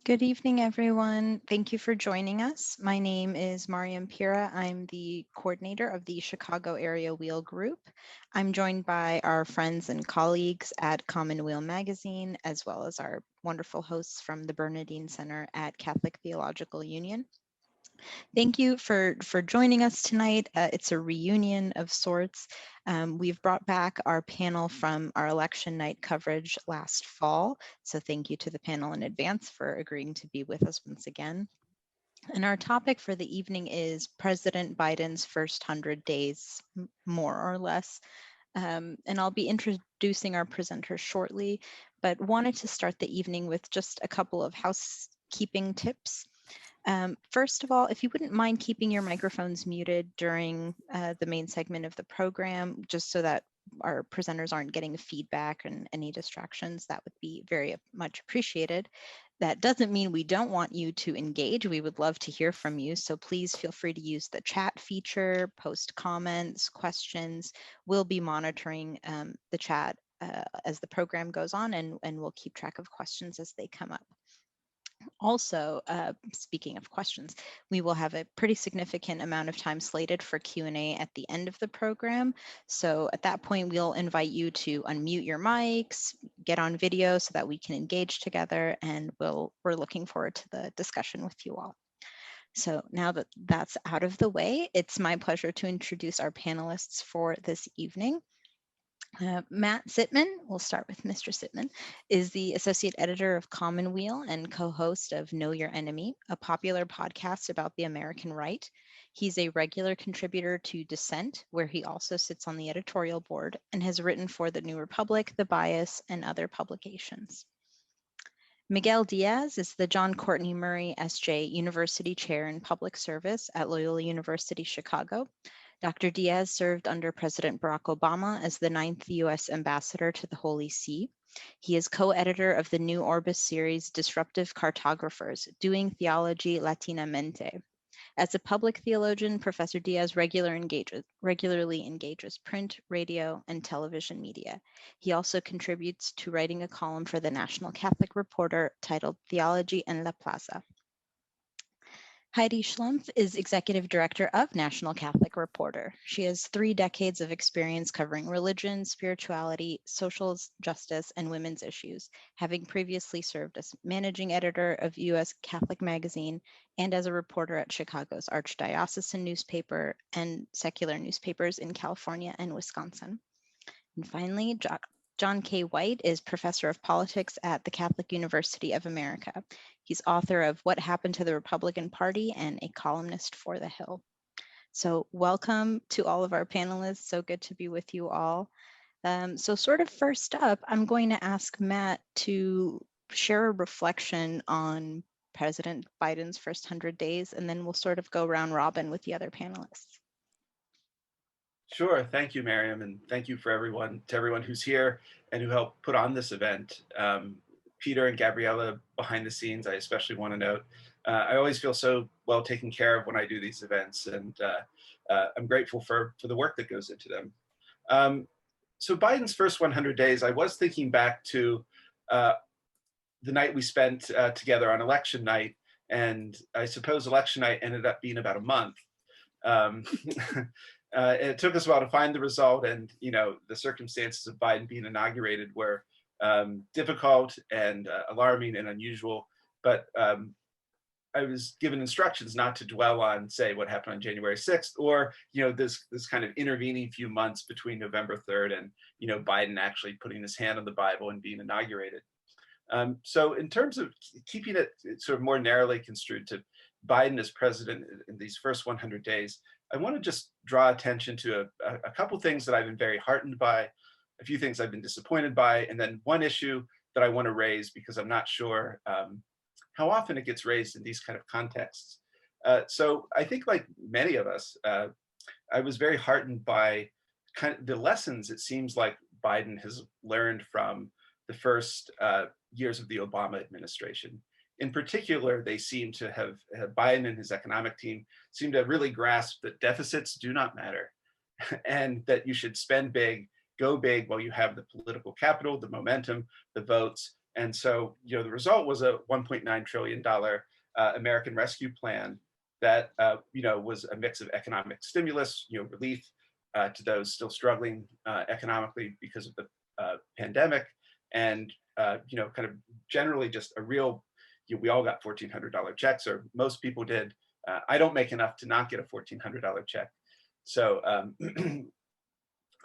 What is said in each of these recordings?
Good evening, everyone. Thank you for joining us. My name is Mariam Pira. I'm the coordinator of the Chicago Area Wheel Group. I'm joined by our friends and colleagues at Common Wheel Magazine, as well as our wonderful hosts from the Bernardine Center at Catholic Theological Union. Thank you for joining us tonight. It's a reunion of sorts. We've brought back our panel from our election night coverage last fall. So thank you to the panel in advance for agreeing to be with us once again. And our topic for the evening is President Biden's first 100 days, more or less. And I'll be introducing our presenters shortly, but wanted to start the evening with just a couple of housekeeping tips. First of all, if you wouldn't mind keeping your microphones muted during the main segment of the program, just so that our presenters aren't getting feedback and any distractions, that would be very much appreciated. That doesn't mean we don't want you to engage. We would love to hear from you. So please feel free to use the chat feature, post comments, questions. We'll be monitoring the chat as the program goes on, and we'll keep track of questions as they come up. Also, speaking of questions, we will have a pretty significant amount of time slated for Q&A at the end of the program. So at that point, we'll invite you to unmute your mics, get on video so that we can engage together, and we're looking forward to the discussion with you all. So now that that's out of the way, it's my pleasure to introduce our panelists for this evening. Matt Sitman, we'll start with Mr. Sitman, is the associate editor of Commonweal and co-host of Know Your Enemy, a popular podcast about the American right. He's a regular contributor to Dissent, where he also sits on the editorial board and has written for The New Republic, The Bias, and other publications. Miguel Díaz is the John Courtney Murray S.J. University Chair in Public Service at Loyola University Chicago. Dr. Díaz served under President Barack Obama as the 9th U.S. Ambassador to the Holy See. He is co-editor of the New Orbis series Disruptive Cartographers, Doing Theology Latinamente. As a public theologian, Professor Díaz regularly engages print, radio, and television media. He also contributes to writing a column for the National Catholic Reporter titled Theology en la Plaza. Heidi Schlumpf is executive director of National Catholic Reporter. She has 3 decades of experience covering religion, spirituality, social justice, and women's issues, having previously served as managing editor of U.S. Catholic Magazine and as a reporter at Chicago's Archdiocesan newspaper and secular newspapers in California and Wisconsin. And finally, John K. White is professor of politics at the Catholic University of America. He's author of What Happened to the Republican Party and a columnist for The Hill. So welcome to all of our panelists. So good to be with you all. So sort of first up, I'm going to ask Matt to share a reflection on President Biden's first 100 days, and then we'll sort of go round robin with the other panelists. Sure. Thank you, Miriam, and thank you to everyone who's here and who helped put on this event. Peter and Gabriella behind the scenes, I especially want to note. I always feel so well taken care of when I do these events, and I'm grateful for the work that goes into them. So Biden's first 100 days, I was thinking back to the night we spent together on election night, and I suppose election night ended up being about a month. It took us a while to find the result, and the circumstances of Biden being inaugurated were difficult and alarming and unusual. But I was given instructions not to dwell on, say, what happened on January 6th, or this kind of intervening few months between November 3rd and Biden actually putting his hand on the Bible and being inaugurated. So in terms of keeping it sort of more narrowly construed to Biden as president in these first 100 days, I want to just draw attention to a couple things that I've been very heartened by, a few things I've been disappointed by, and then one issue that I want to raise because I'm not sure how often it gets raised in these kind of contexts. So I think, like many of us, I was very heartened by kind of the lessons it seems like Biden has learned from the first years of the Obama administration. In particular, they seem to have Biden and his economic team seem to have really grasped that deficits do not matter and that you should spend big, go big while you have the political capital, the momentum, the votes, And so, the result was a $1.9 trillion American Rescue Plan that, was a mix of economic stimulus, relief to those still struggling economically because of the pandemic, and, kind of generally just a real, we all got $1,400 checks, or most people did. I don't make enough to not get a $1,400 check. So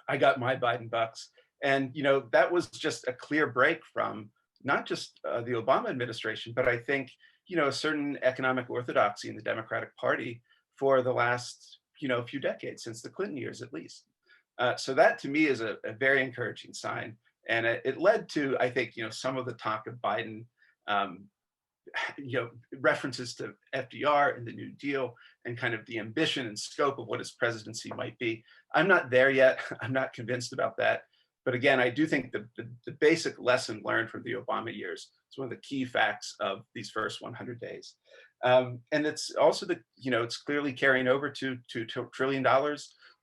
I got my Biden bucks. And, that was just a clear break from not just the Obama administration, but I think, a certain economic orthodoxy in the Democratic Party for the last, few decades, since the Clinton years at least. So that to me is a very encouraging sign. And it led to, I think, some of the talk of Biden, um, references to FDR and the New Deal and kind of the ambition and scope of what his presidency might be. I'm not there yet. I'm not convinced about that. But again, I do think the basic lesson learned from the Obama years is one of the key facts of these first 100 days. And it's also it's clearly carrying over to $2 trillion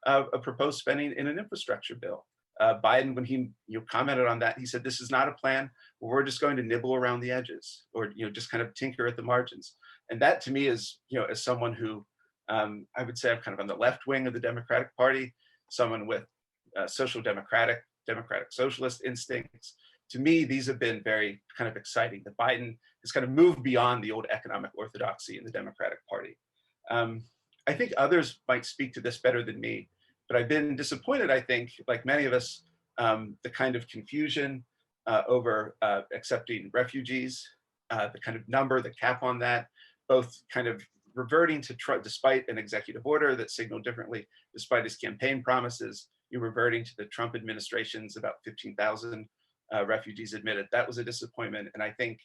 of proposed spending in an infrastructure bill. Biden, when he commented on that, he said, this is not a plan where we're just going to nibble around the edges or just kind of tinker at the margins. And that to me is, as someone who I would say I'm kind of on the left wing of the Democratic Party, someone with social democratic socialist instincts. To me, these have been very kind of exciting. That Biden has kind of moved beyond the old economic orthodoxy in the Democratic Party. I think others might speak to this better than me, but I've been disappointed, I think, like many of us, the kind of confusion over accepting refugees, the kind of number, the cap on that, both kind of reverting to Trump, despite an executive order that signaled differently, despite his campaign promises, you're reverting to the Trump administration's about 15,000 refugees admitted. That was a disappointment. And I think,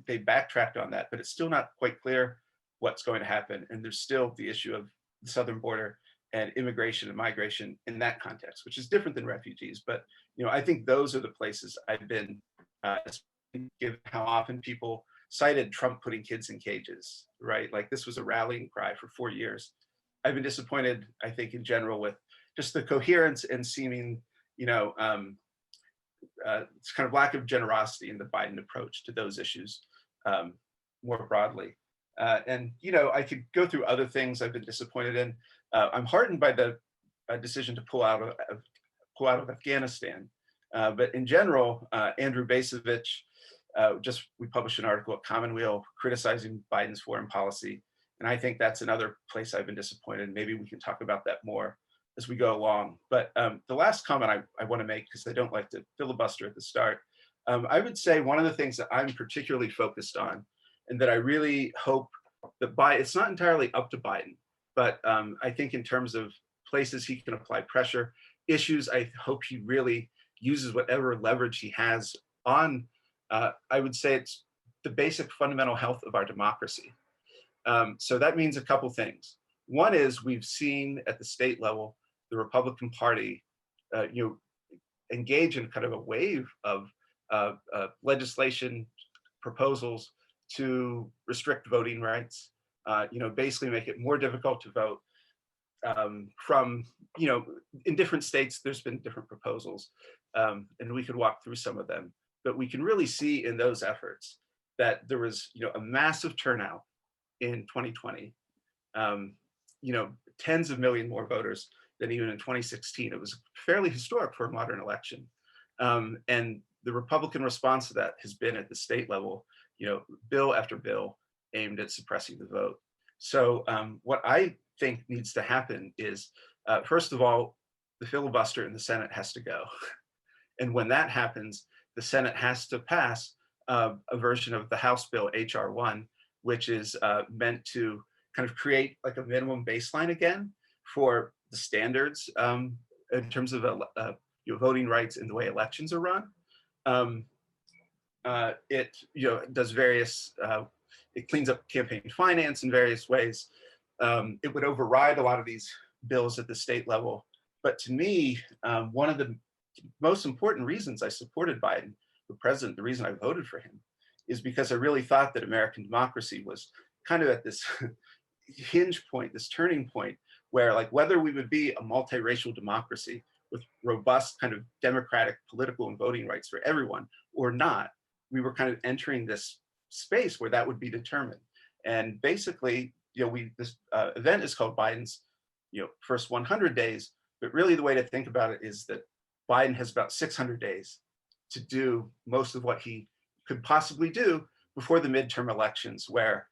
they backtracked on that, but it's still not quite clear what's going to happen. And there's still the issue of the southern border and immigration and migration in that context, which is different than refugees. But, I think those are the places I've been, given how often people cited Trump putting kids in cages, right? Like this was a rallying cry for 4 years. I've been disappointed, I think, in general with just the coherence and seeming, it's kind of lack of generosity in the Biden approach to those issues more broadly. And, I could go through other things I've been disappointed in. I'm heartened by the decision to pull out of Afghanistan. But in general, Andrew Bacevich, we published an article at Commonweal criticizing Biden's foreign policy. And I think that's another place I've been disappointed. Maybe we can talk about that more as we go along. But the last comment I want to make, because I don't like to filibuster at the start, I would say one of the things that I'm particularly focused on and that I really hope that it's not entirely up to Biden, but I think in terms of places he can apply pressure, issues I hope he really uses whatever leverage he has on, I would say it's the basic fundamental health of our democracy. So that means a couple things. One is we've seen at the state level, the Republican Party, engage in kind of a wave of legislation proposals to restrict voting rights, basically make it more difficult to vote. From, in different states, there's been different proposals, and we could walk through some of them. But we can really see in those efforts that there was, a massive turnout in 2020, tens of million more voters than even in 2016. It was fairly historic for a modern election. And the Republican response to that has been at the state level, bill after bill aimed at suppressing the vote. So what I think needs to happen is, first of all, the filibuster in the Senate has to go. And when that happens, the Senate has to pass a version of the House bill, H.R. 1, which is meant to kind of create like a minimum baseline again for the standards in terms of voting rights and the way elections are run. It does various, it cleans up campaign finance in various ways. It would override a lot of these bills at the state level. But to me, one of the most important reasons I supported Biden for president, the reason I voted for him, is because I really thought that American democracy was kind of at this hinge point, this turning point, where like whether we would be a multiracial democracy with robust kind of democratic political and voting rights for everyone or not. We were kind of entering this space where that would be determined. And basically, this event is called Biden's, first 100 days. But really, the way to think about it is that Biden has about 600 days to do most of what he could possibly do before the midterm elections, where,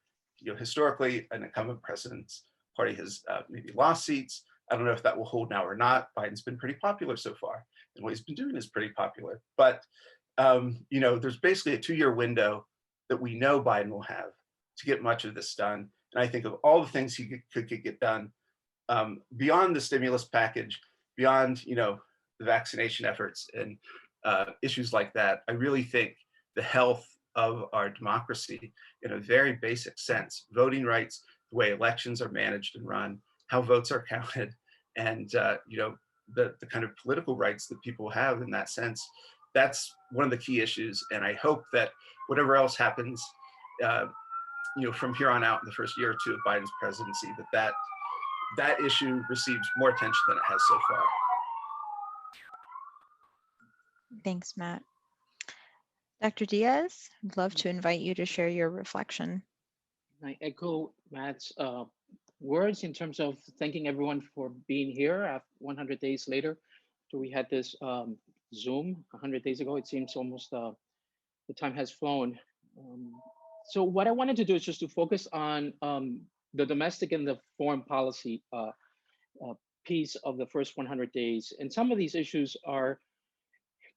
historically, an incumbent president's party has maybe lost seats. I don't know if that will hold now or not. Biden's been pretty popular so far, and what he's been doing is pretty popular. But there's basically a 2-year window that we know Biden will have to get much of this done. And I think of all the things he could get done beyond the stimulus package, beyond the vaccination efforts and issues like that. I really think the health of our democracy, in a very basic sense, voting rights, the way elections are managed and run, how votes are counted, and the kind of political rights that people have in that sense. That's one of the key issues, and I hope that whatever else happens, from here on out in the first year or two of Biden's presidency, that issue receives more attention than it has so far. Thanks, Matt. Dr. Diaz, I'd love to invite you to share your reflection. I echo Matt's words in terms of thanking everyone for being here 100 days later. So we had this Zoom 100 days ago. It seems almost the time has flown. So what I wanted to do is just to focus on the domestic and the foreign policy piece of the first 100 days. And some of these issues are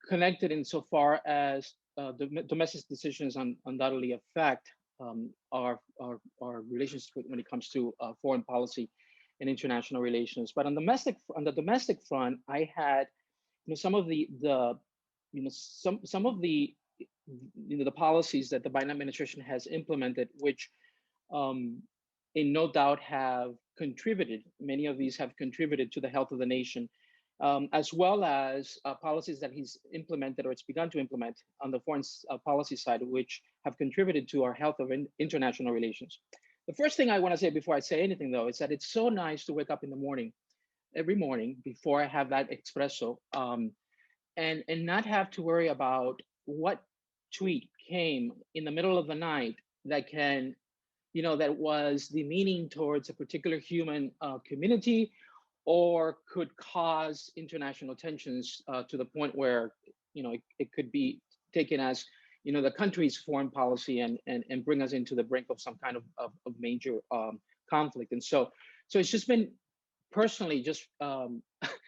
connected insofar as the domestic decisions undoubtedly affect our relations when it comes to foreign policy and international relations. But on the domestic front, I had some of the policies that the Biden administration has implemented, which in no doubt have contributed. Many of these have contributed to the health of the nation, as well as policies that he's implemented or it's begun to implement on the foreign policy side, which have contributed to our health of international relations. The first thing I want to say before I say anything, though, is that it's so nice to wake up in the morning, every morning, before I have that espresso, and not have to worry about what tweet came in the middle of the night that can, that was demeaning towards a particular human community, or could cause international tensions to the point where, it could be taken as, the country's foreign policy and bring us into the brink of some kind of major conflict. And so it's just been personally just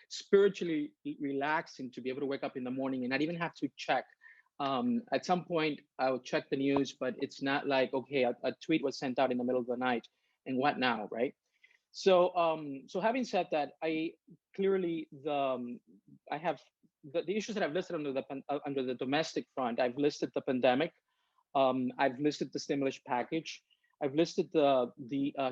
spiritually relaxing to be able to wake up in the morning and not even have to check. At some point, I would check the news, but it's not like, okay, a tweet was sent out in the middle of the night, and what now, right? So, so having said that, I clearly I have the issues that I've listed under the domestic front. I've listed the pandemic. I've listed the stimulus package. I've listed the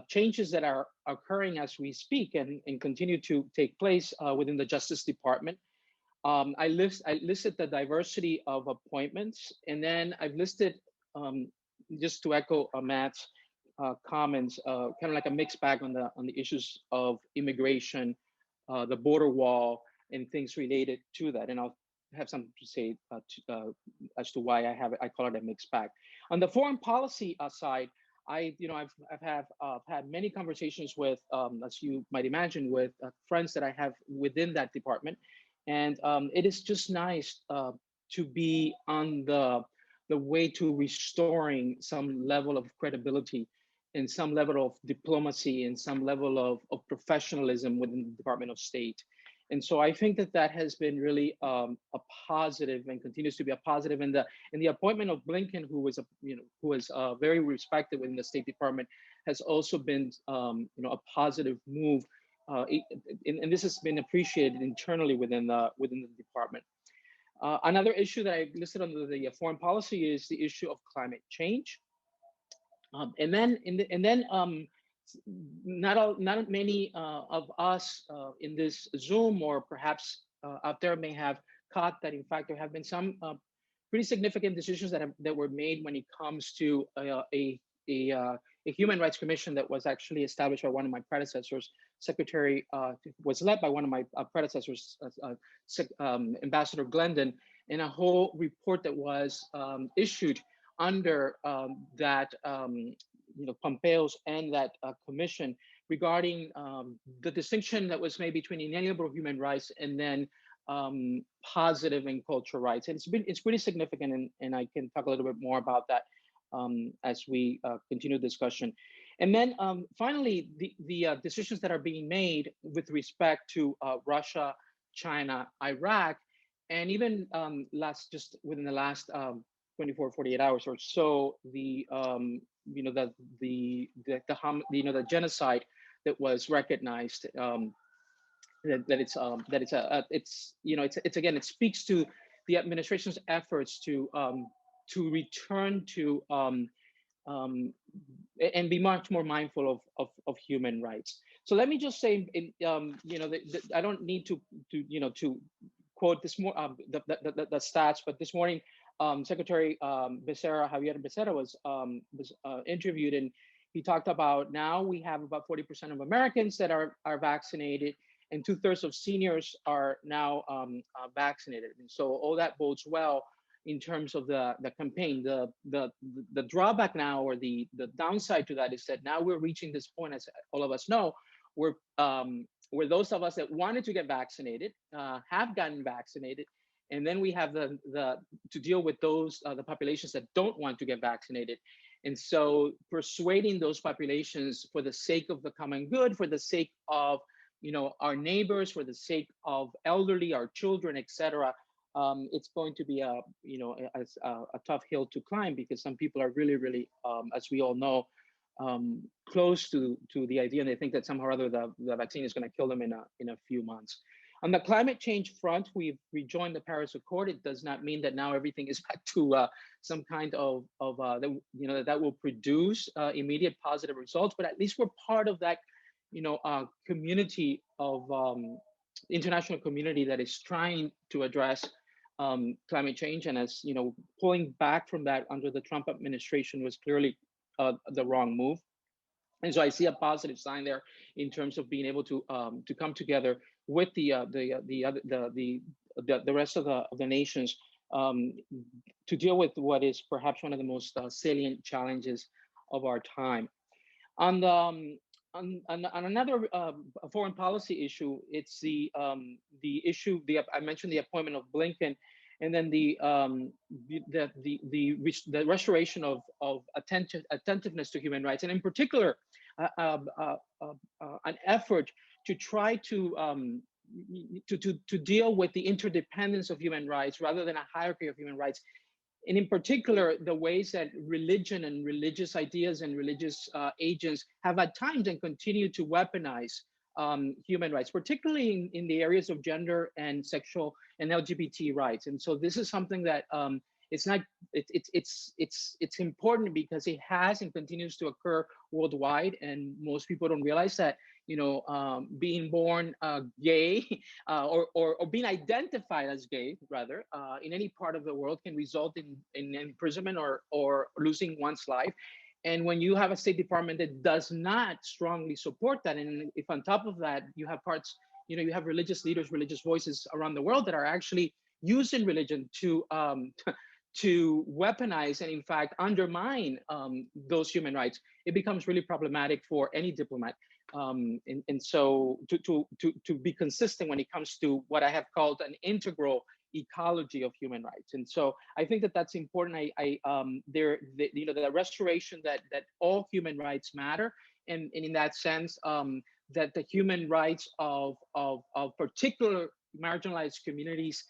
changes that are occurring as we speak and continue to take place within the Justice Department. I listed the diversity of appointments, and then I've listed, just to echo Matt's comments, kind of like a mixed bag on the issues of immigration, the border wall, and things related to that. And I'll have something to say as to why I call it a mixed bag. On the foreign policy side, I've had many conversations with, as you might imagine, with friends that I have within that department, and it is just nice to be on the way to restoring some level of credibility and some level of diplomacy and some level of professionalism within the Department of State. And so I think that has been really a positive and continues to be a positive. And the appointment of Blinken, who was very respected within the State Department, has also been a positive move, and this has been appreciated internally within the department. Another issue that I listed under the foreign policy is the issue of climate change. And then not many of us in this Zoom or perhaps out there may have caught that. In fact, there have been some pretty significant decisions that were made when it comes to a a human rights commission that was actually established by one of my predecessors. Secretary was led by one of my predecessors, Ambassador Glendon, and a whole report that was issued under that Pompeo's and that commission regarding the distinction that was made between inalienable human rights and then positive and cultural rights. And it's pretty significant, and I can talk a little bit more about that as we continue discussion. And then finally, the decisions that are being made with respect to Russia, China, Iraq, and even just within the last 24, 48 hours or so, the genocide that was recognized, it speaks to the administration's efforts to return to and be much more mindful of human rights. So let me just say, I don't need to quote this more the stats, but this morning Secretary Javier Becerra was interviewed, and he talked about now we have about 40% of Americans that are vaccinated, and 2/3 of seniors are now vaccinated. And so all that bodes well in terms of the campaign. The drawback now, or the downside to that, is that now we're reaching this point, as all of us know, where those of us that wanted to get vaccinated have gotten vaccinated, and then we have to deal with those the populations that don't want to get vaccinated. And so persuading those populations for the sake of the common good, for the sake of our neighbors, for the sake of elderly, our children, etc., it's going to be a tough hill to climb, because some people are really, really, as we all know, close to the idea, and they think that somehow or other the vaccine is going to kill them in a few months. On the climate change front, we've rejoined the Paris Accord. It does not mean that now everything is back to some kind of that will produce immediate positive results, but at least we're part of that community of international community that is trying to address climate change. And as pulling back from that under the Trump administration was clearly the wrong move. And so I see a positive sign there in terms of being able to come together with the rest of the nations to deal with what is perhaps one of the most salient challenges of our time. On another foreign policy issue, it's the issue. I mentioned the appointment of Blinken, and then the restoration of attentiveness to human rights, and in particular, an effort to try to deal with the interdependence of human rights rather than a hierarchy of human rights. And in particular, the ways that religion and religious ideas and religious agents have at times and continue to weaponize human rights, particularly in the areas of gender and sexual and LGBT rights. And so this is something that it's important because it has and continues to occur worldwide, and most people don't realize that being born gay or being identified as gay rather in any part of the world can result in imprisonment or losing one's life. And when you have a State Department that does not strongly support that, and if on top of that you have you have religious leaders, religious voices around the world that are actually using religion to weaponize and in fact undermine those human rights, it becomes really problematic for any diplomat. And so to be consistent when it comes to what I have called an integral ecology of human rights. And so I think that that's important. The restoration that all human rights matter, and in that sense that the human rights of particular marginalized communities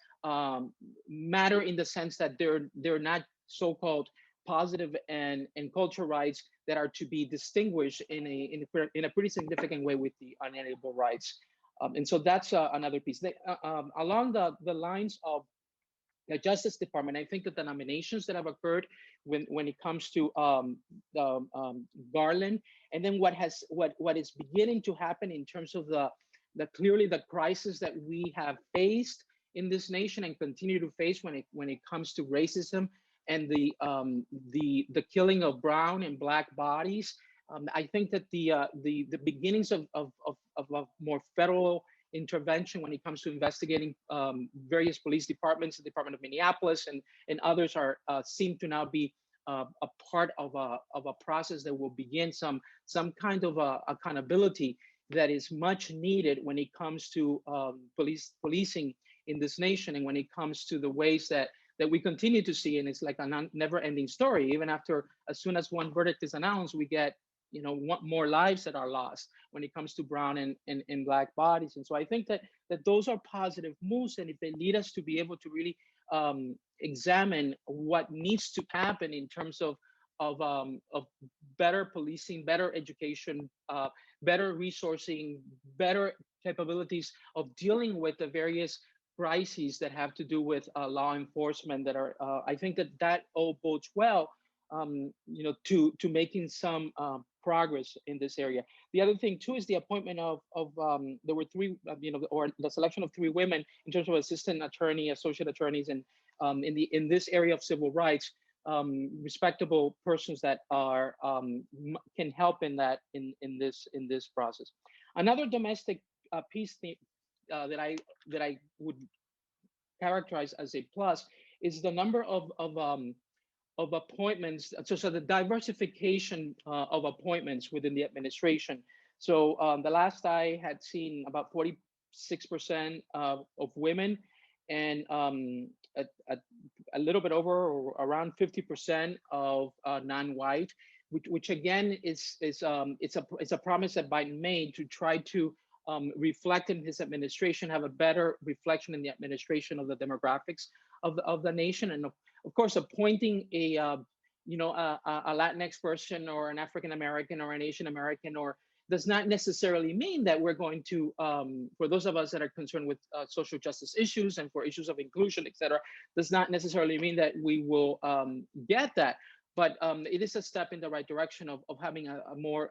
matter in the sense that they're not so-called positive and cultural rights that are to be distinguished in a pretty significant way with the unalienable rights. And so that's another piece. Along the lines of the Justice Department, I think that the nominations that have occurred when it comes to Garland, and then what is beginning to happen in terms of clearly the crisis that we have faced in this nation and continue to face when it comes to racism and the killing of brown and black bodies I think that the beginnings of a more federal intervention when it comes to investigating various police departments, the Department of Minneapolis and others are seem to now be a part of a process that will begin some kind of accountability that is much needed when it comes to policing in this nation, and when it comes to the ways that we continue to see, and it's like a never-ending story. Even after, as soon as one verdict is announced, we get more lives that are lost when it comes to brown and black bodies. And so I think that those are positive moves, and if they lead us to be able to really examine what needs to happen in terms of better policing, better education, better resourcing, better capabilities of dealing with the various crises that have to do with law enforcement that are, I think that all bodes well, to making some progress in this area. The other thing too is the appointment of there were three, or the selection of three women in terms of assistant attorney, associate attorneys, and in this area of civil rights, respectable persons that are can help in this process. Another domestic piece that I would characterize as a plus is the number of appointments. So the diversification of appointments within the administration. So the last I had seen, about 46% of women, and a little bit over or around 50% of non-white, which again is it's a promise that Biden made to try to reflect in his administration, have a better reflection in the administration of the demographics of the nation. And of course, appointing a Latinx person or an African American or an Asian American or does not necessarily mean that we're going to, for those of us that are concerned with social justice issues and for issues of inclusion, et cetera, does not necessarily mean that we will get that. But it is a step in the right direction of having a more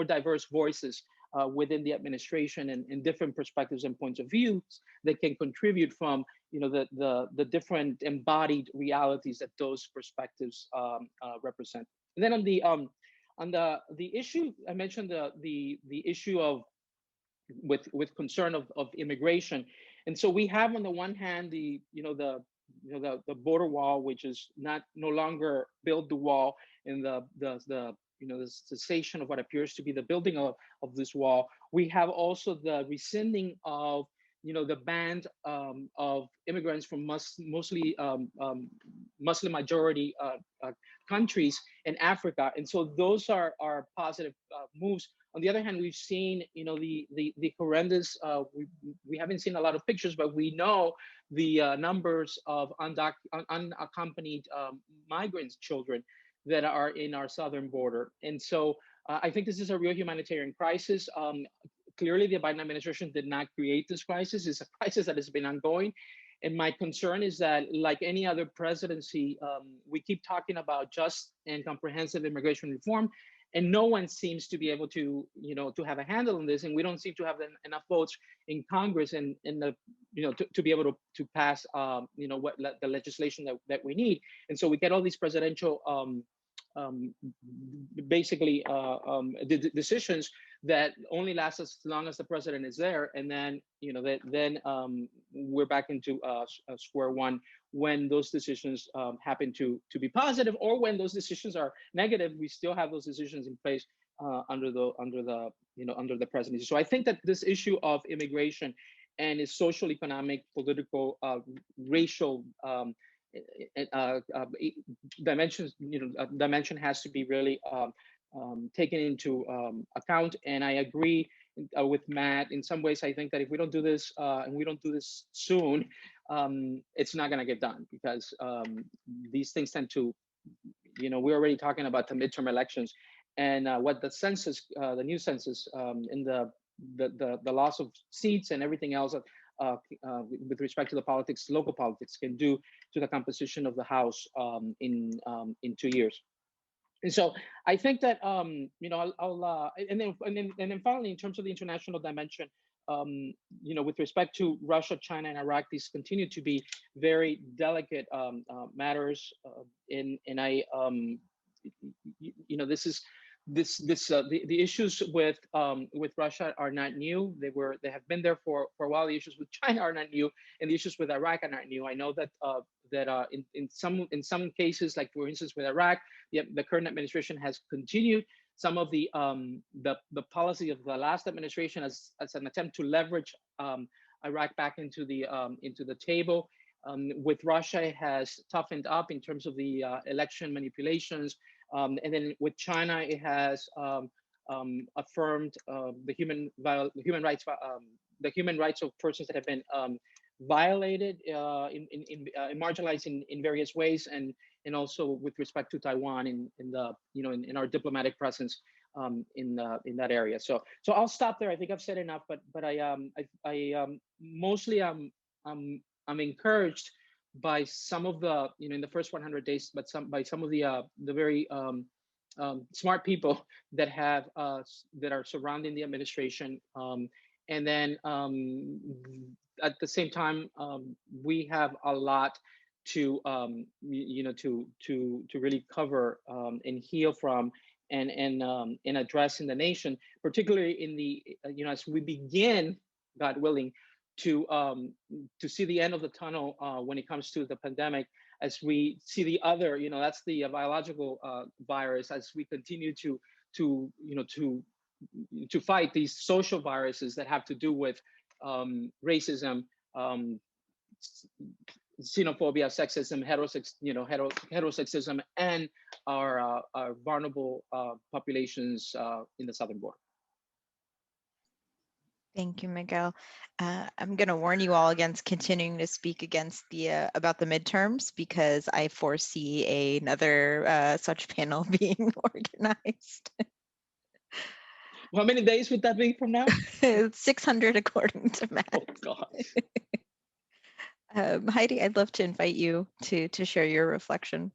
diverse voices within the administration and different perspectives and points of views that can contribute from the different embodied realities that those perspectives represent. And then on the issue I mentioned, the issue of with concern of immigration, and so we have on the one hand the border wall, which is no longer build the wall, and the cessation of what appears to be the building of this wall. We have also the rescinding of the ban of immigrants from mostly Muslim majority countries in Africa, and so those are positive moves. On the other hand, we've seen the horrendous. We haven't seen a lot of pictures, but we know the numbers of unaccompanied migrants children that are in our southern border. And so I think this is a real humanitarian crisis. Clearly, the Biden administration did not create this crisis. It's a crisis that has been ongoing. And my concern is that, like any other presidency, we keep talking about just and comprehensive immigration reform, and no one seems to be able to, to have a handle on this. And we don't seem to have enough votes in Congress and to be able to pass, the legislation that we need. And so we get all these presidential decisions that only last as long as the president is there, and then we're back into square one when those decisions happen to be positive, or when those decisions are negative. We still have those decisions in place under the presidency. So I think that this issue of immigration and its social, economic, political, racial dimension has to be really taken into account. And I agree with Matt. In some ways, I think that if we don't do this and we don't do this soon, it's not going to get done, because these things tend to, we're already talking about the midterm elections, and what the census, the new census, in the loss of seats and everything else with respect to the politics, local politics, can do to the composition of the House in 2 years. And so I think that and then finally, in terms of the international dimension, with respect to Russia, China, and Iraq, these continue to be very delicate matters. And I, the issues with Russia are not new. They have been there for a while. The issues with China are not new, and the issues with Iraq are not new. I know that in some cases, like for instance with Iraq, the current administration has continued some of the policy of the last administration as an attempt to leverage Iraq back into the table. With Russia, it has toughened up in terms of the election manipulations. And then with China, it has affirmed the human rights of persons that have been violated, marginalized in various ways, and also with respect to Taiwan in our diplomatic presence in that area. So I'll stop there. I think I've said enough, but I mostly I'm encouraged by some of the in the first 100 days, but by some of the very smart people that are surrounding the administration, and then at the same time we have a lot to to really cover and heal from and address in the nation, particularly in the as we begin, God willing, to see the end of the tunnel when it comes to the pandemic, as we see the other, that's the biological virus, as we continue to fight these social viruses that have to do with racism, xenophobia, sexism, heterosexism, and our vulnerable populations in the southern border. Thank you, Miguel. I'm going to warn you all against continuing to speak against about the midterms, because I foresee another such panel being organized. How many days would that be from now? 600 according to Matt. Oh God. Heidi, I'd love to invite you to share your reflection.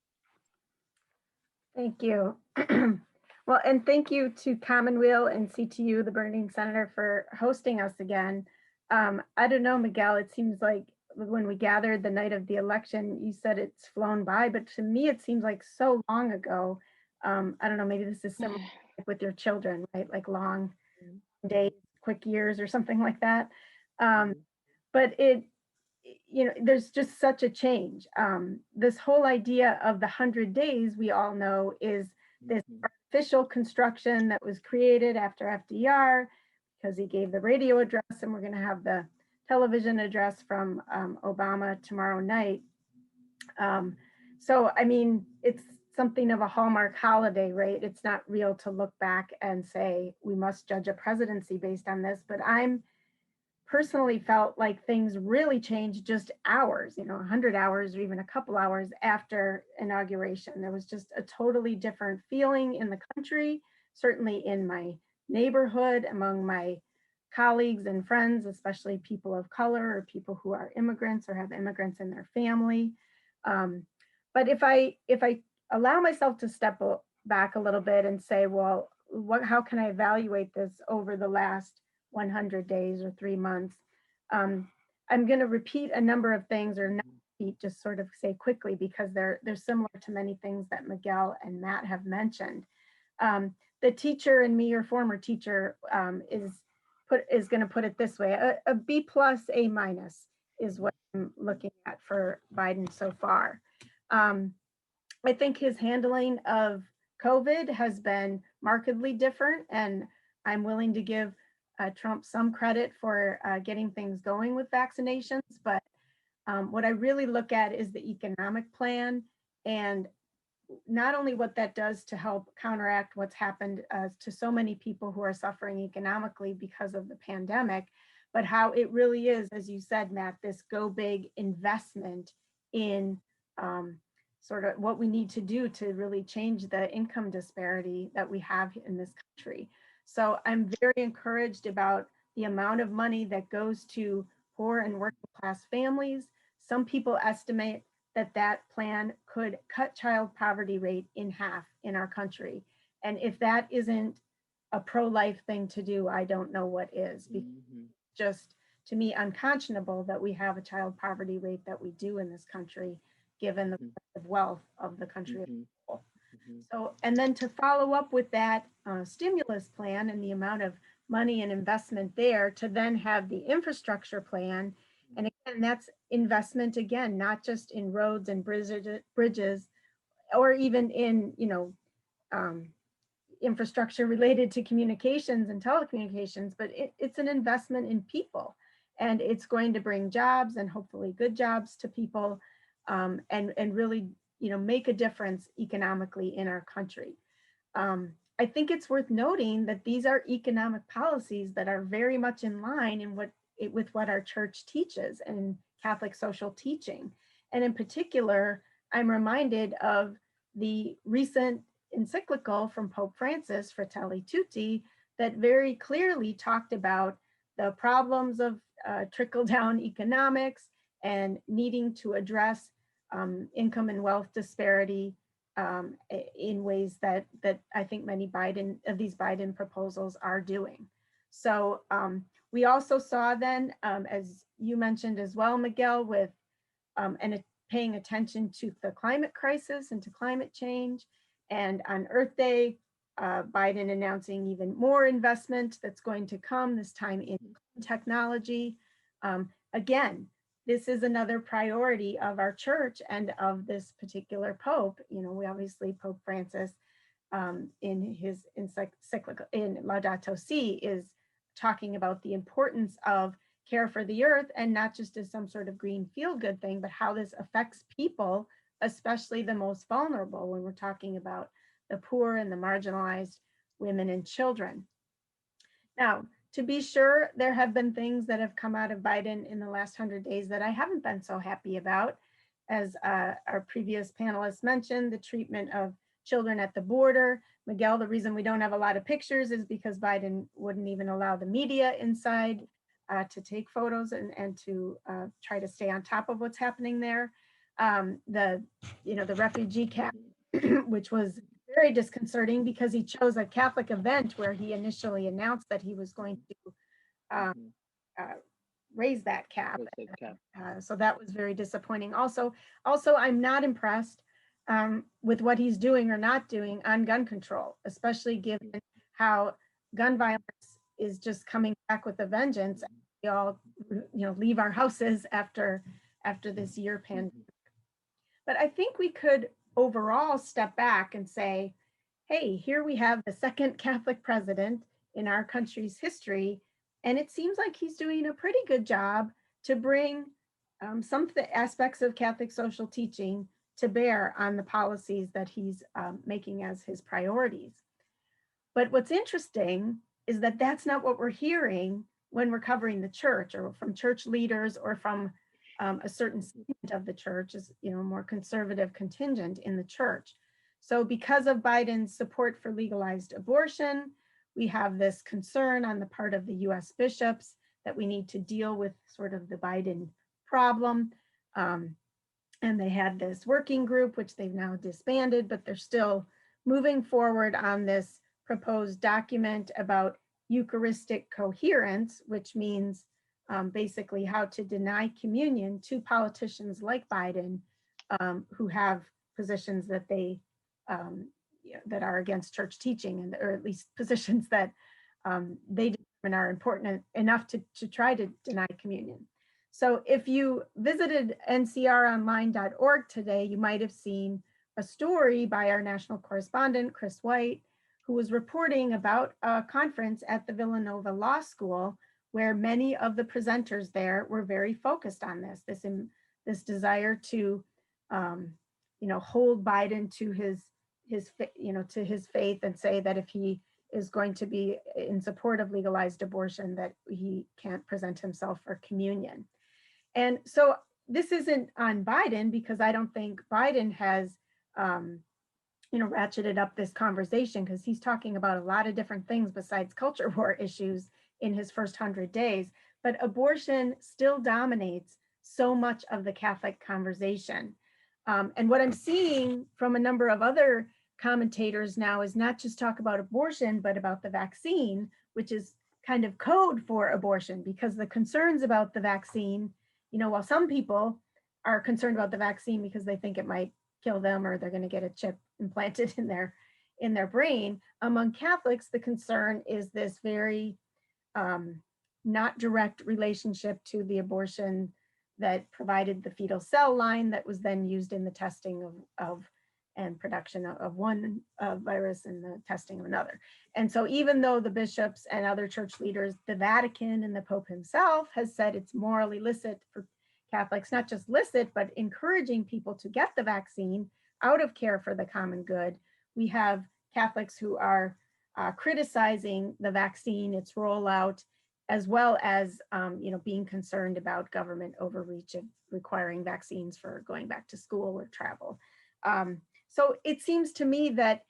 Thank you. Well, and thank you to Commonweal and CTU, the Burning Senator, for hosting us again. I don't know, Miguel, it seems like when we gathered the night of the election, you said it's flown by, but to me, it seems like so long ago. I don't know, maybe this is similar with your children, right? Like long days, quick years or something like that. But there's just such a change. This whole idea of the 100 days, we all know, is this artificial construction that was created after FDR, because he gave the radio address, and we're going to have the television address from Obama tomorrow night. So, I mean, it's something of a Hallmark holiday, right? It's not real to look back and say we must judge a presidency based on this, but I'm personally felt like things really changed just hours, 100 hours or even a couple hours after inauguration. There was just a totally different feeling in the country, certainly in my neighborhood, among my colleagues and friends, especially people of color or people who are immigrants or have immigrants in their family. But if I allow myself to step back a little bit and say, well, how can I evaluate this over the last 100 days or 3 months? I'm going to repeat a number of things, or not repeat, just sort of say quickly, because they're similar to many things that Miguel and Matt have mentioned. The teacher in me, or former teacher, is going to put it this way: a B plus, A minus is what I'm looking at for Biden so far. I think his handling of COVID has been markedly different, and I'm willing to give Trump some credit for getting things going with vaccinations. But what I really look at is the economic plan, and not only what that does to help counteract what's happened to so many people who are suffering economically because of the pandemic, but how it really is, as you said, Matt, this go big investment in sort of what we need to do to really change the income disparity that we have in this country. So I'm very encouraged about the amount of money that goes to poor and working class families. Some people estimate that plan could cut child poverty rate in half in our country. And if that isn't a pro-life thing to do, I don't know what is. Because just, to me, unconscionable that we have a child poverty rate that we do in this country, given the wealth of the country as a whole. So, and then to follow up with that stimulus plan and the amount of money and investment there, to then have the infrastructure plan. And again, that's investment again, not just in roads and bridges, or even in, infrastructure related to communications and telecommunications, but it's an investment in people. And it's going to bring jobs, and hopefully good jobs, to people, and really, make a difference economically in our country. I think it's worth noting that these are economic policies that are very much in line with what our church teaches and Catholic social teaching. And in particular, I'm reminded of the recent encyclical from Pope Francis, Fratelli Tutti, that very clearly talked about the problems of trickle-down economics and needing to address income and wealth disparity in ways that I think many of these Biden proposals are doing. So we also saw then, as you mentioned as well, Miguel, with paying attention to the climate crisis and to climate change. And on Earth Day, Biden announcing even more investment that's going to come, this time in technology. Again, this is another priority of our church and of this particular Pope. We obviously, Pope Francis, in his encyclical in Laudato Si, is talking about the importance of care for the earth, and not just as some sort of green feel-good thing, but how this affects people, especially the most vulnerable, when we're talking about the poor and the marginalized, women and children. Now, to be sure, there have been things that have come out of Biden in the last 100 days that I haven't been so happy about. As our previous panelists mentioned, the treatment of children at the border. Miguel, the reason we don't have a lot of pictures is because Biden wouldn't even allow the media inside to take photos and to try to stay on top of what's happening there. The refugee camp, which was very disconcerting because he chose a Catholic event where he initially announced that he was going to raise that cap. So that was very disappointing. Also, I'm not impressed with what he's doing or not doing on gun control, especially given how gun violence is just coming back with a vengeance. We all, leave our houses after this year pandemic. But I think we could overall step back and say, hey, here we have the second Catholic president in our country's history, and it seems like he's doing a pretty good job to bring some of the aspects of Catholic social teaching to bear on the policies that he's making as his priorities. But what's interesting is that that's not what we're hearing when we're covering the church, or from church leaders, or from a certain segment of the church, is more conservative contingent in the church. So because of Biden's support for legalized abortion, we have this concern on the part of the US bishops that we need to deal with sort of the Biden problem. And they had this working group, which they've now disbanded, but they're still moving forward on this proposed document about Eucharistic coherence, which means basically how to deny communion to politicians like Biden, who have positions that they that are against church teaching, or at least positions that they determine are important enough to try to deny communion. So if you visited ncronline.org today, you might have seen a story by our national correspondent, Chris White, who was reporting about a conference at the Villanova Law School, where many of the presenters there were very focused on this desire to hold Biden to his faith, and say that if he is going to be in support of legalized abortion, that he can't present himself for communion. And so this isn't on Biden, because I don't think Biden has ratcheted up this conversation, because he's talking about a lot of different things besides culture war issues in his first 100 days. But abortion still dominates so much of the Catholic conversation. And what I'm seeing from a number of other commentators now is not just talk about abortion, but about the vaccine, which is kind of code for abortion, because the concerns about the vaccine, while some people are concerned about the vaccine because they think it might kill them, or they're going to get a chip implanted in their brain. Among Catholics, the concern is this very not direct relationship to the abortion that provided the fetal cell line that was then used in the testing of and production of one virus and the testing of another. And so even though the bishops and other church leaders, the Vatican and the Pope himself has said it's morally licit for Catholics, not just licit, but encouraging people to get the vaccine out of care for the common good, we have Catholics who are criticizing the vaccine, its rollout, as well as being concerned about government overreach of requiring vaccines for going back to school or travel. So it seems to me that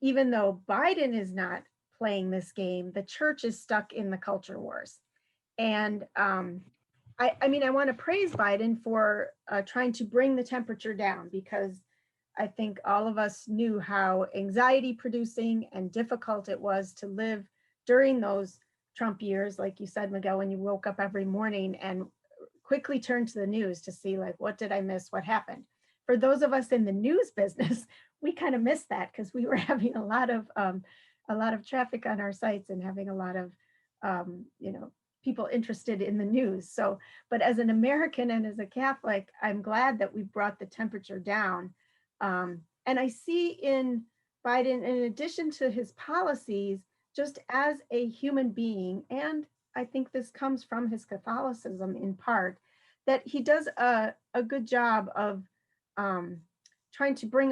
even though Biden is not playing this game, the church is stuck in the culture wars. And I mean, I want to praise Biden for trying to bring the temperature down, because I think all of us knew how anxiety producing and difficult it was to live during those Trump years, like you said, Miguel, when you woke up every morning and quickly turned to the news to see, like, what did I miss? What happened? For those of us in the news business, we kind of missed that because we were having a lot of traffic on our sites and having a lot of people interested in the news. So, but as an American and as a Catholic, I'm glad that we brought the temperature down. And I see in Biden, in addition to his policies, just as a human being, and I think this comes from his Catholicism in part, that he does a good job of trying to bring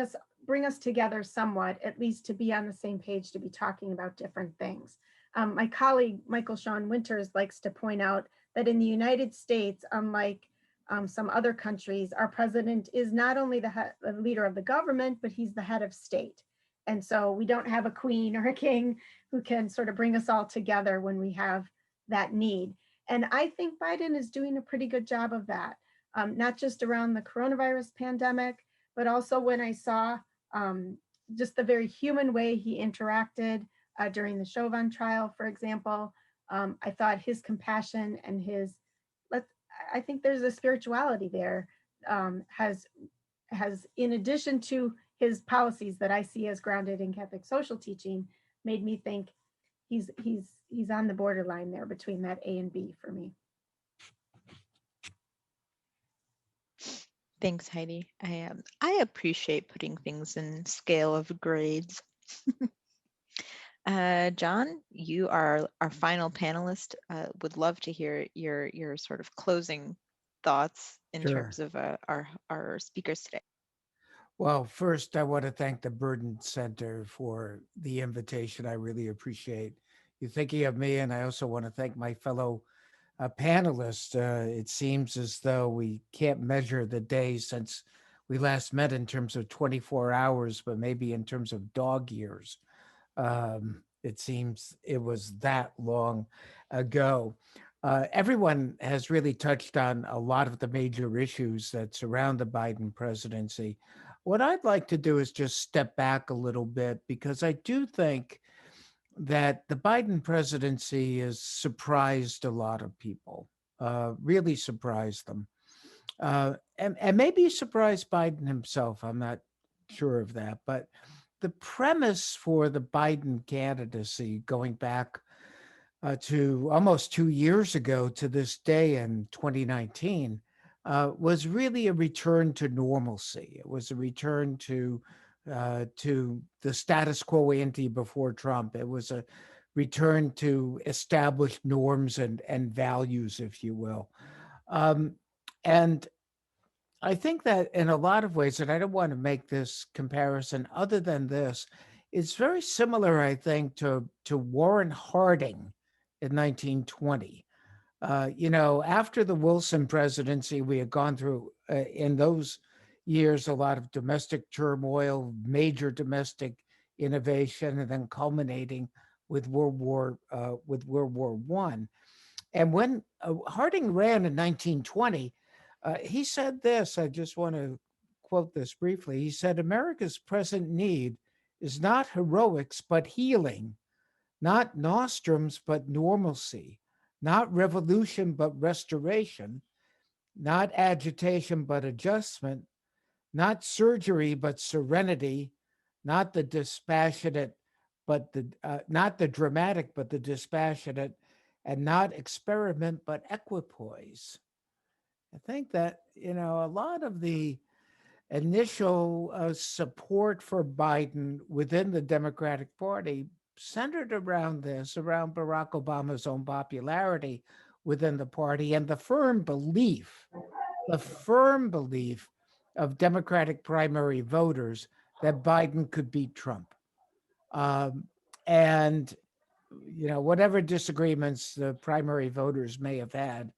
us together somewhat, at least to be on the same page, to be talking about different things. My colleague, Michael Sean Winters, likes to point out that in the United States, unlike some other countries, our president is not only the leader of the government, but he's the head of state. And so we don't have a queen or a king who can sort of bring us all together when we have that need. And I think Biden is doing a pretty good job of that, not just around the coronavirus pandemic, but also when I saw just the very human way he interacted during the Chauvin trial, for example. I thought his compassion and I think there's a spirituality there, has, in addition to his policies that I see as grounded in Catholic social teaching, made me think he's on the borderline there between that A and B for me. Thanks, Heidi. I appreciate putting things in scale of grades. John, you are our final panelist. Would love to hear your sort of closing thoughts in Sure. terms of our speakers today. Well, first, I want to thank the Burden Center for the invitation. I really appreciate you thinking of me. And I also want to thank my fellow panelists. It seems as though we can't measure the days since we last met in terms of 24 hours, but maybe in terms of dog years. It seems it was that long ago. Everyone has really touched on a lot of the major issues that surround the Biden presidency. What I'd like to do is just step back a little bit, because I do think that the Biden presidency has surprised a lot of people, really surprised them, and maybe surprised Biden himself. I'm not sure of that, but the premise for the Biden candidacy, going back to almost 2 years ago to this day in 2019, was really a return to normalcy. It was a return to the status quo ante before Trump. It was a return to established norms and values, if you will. And I think that in a lot of ways, and I don't want to make this comparison other than this, it's very similar, I think, to Warren Harding in 1920. After the Wilson presidency, we had gone through in those years a lot of domestic turmoil, major domestic innovation, and then culminating with World War I. And when Harding ran in 1920, he said this. I just want to quote this briefly. He said, "America's present need is not heroics but healing, not nostrums but normalcy, not revolution but restoration, not agitation but adjustment, not surgery but serenity, not the dispassionate, but the not the dramatic, but the dispassionate, and not experiment, but equipoise. I think that, a lot of the initial support for Biden within the Democratic Party centered around this, around Barack Obama's own popularity within the party and the firm belief of Democratic primary voters that Biden could beat Trump. Um, and, whatever disagreements the primary voters may have had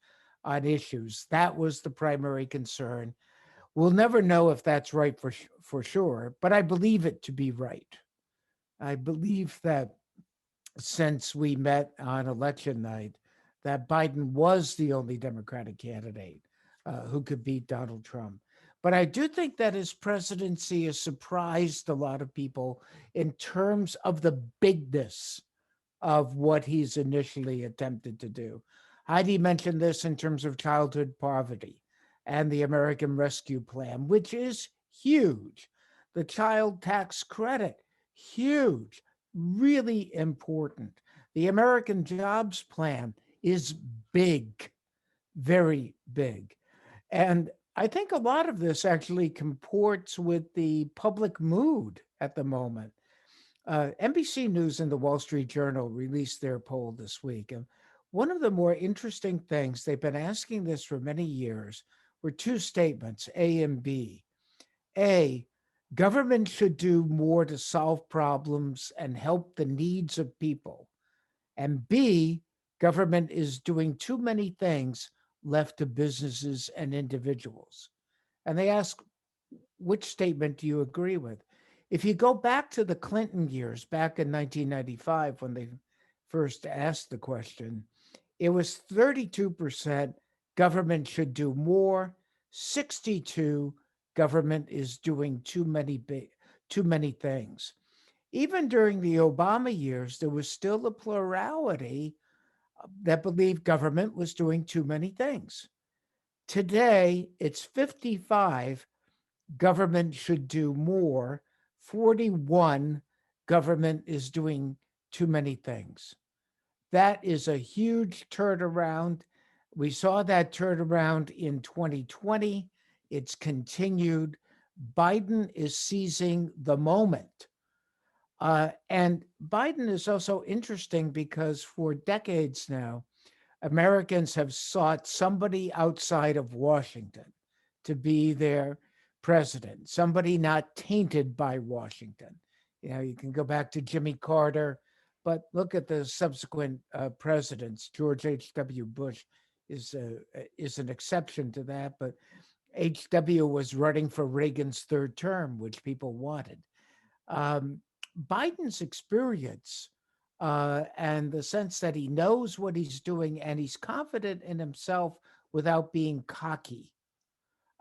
on issues, that was the primary concern. We'll never know if that's right for sure, but I believe it to be right. I believe that since we met on election night, that Biden was the only Democratic candidate who could beat Donald Trump. But I do think that his presidency has surprised a lot of people in terms of the bigness of what he's initially attempted to do. Heidi mentioned this in terms of childhood poverty and the American Rescue Plan, which is huge. The child tax credit, huge, really important. The American Jobs Plan is big, very big. And I think a lot of this actually comports with the public mood at the moment. NBC News and the Wall Street Journal released their poll this week. And one of the more interesting things, they've been asking this for many years, were two statements, A and B. A, government should do more to solve problems and help the needs of people. And B, government is doing too many things left to businesses and individuals. And they ask, which statement do you agree with? If you go back to the Clinton years, back in 1995, when they first asked the question, it was 32% government should do more, 62 government is doing too many things. Even during the Obama years, there was still a plurality that believed government was doing too many things. Today, it's 55 government should do more, 41 government is doing too many things. That is a huge turnaround. We saw that turnaround in 2020. It's continued. Biden is seizing the moment. And Biden is also interesting because for decades now, Americans have sought somebody outside of Washington to be their president, somebody not tainted by Washington. You can go back to Jimmy Carter, but look at the subsequent presidents. George H.W. Bush is an exception to that, but H.W. was running for Reagan's third term, which people wanted. Biden's experience and the sense that he knows what he's doing and he's confident in himself without being cocky.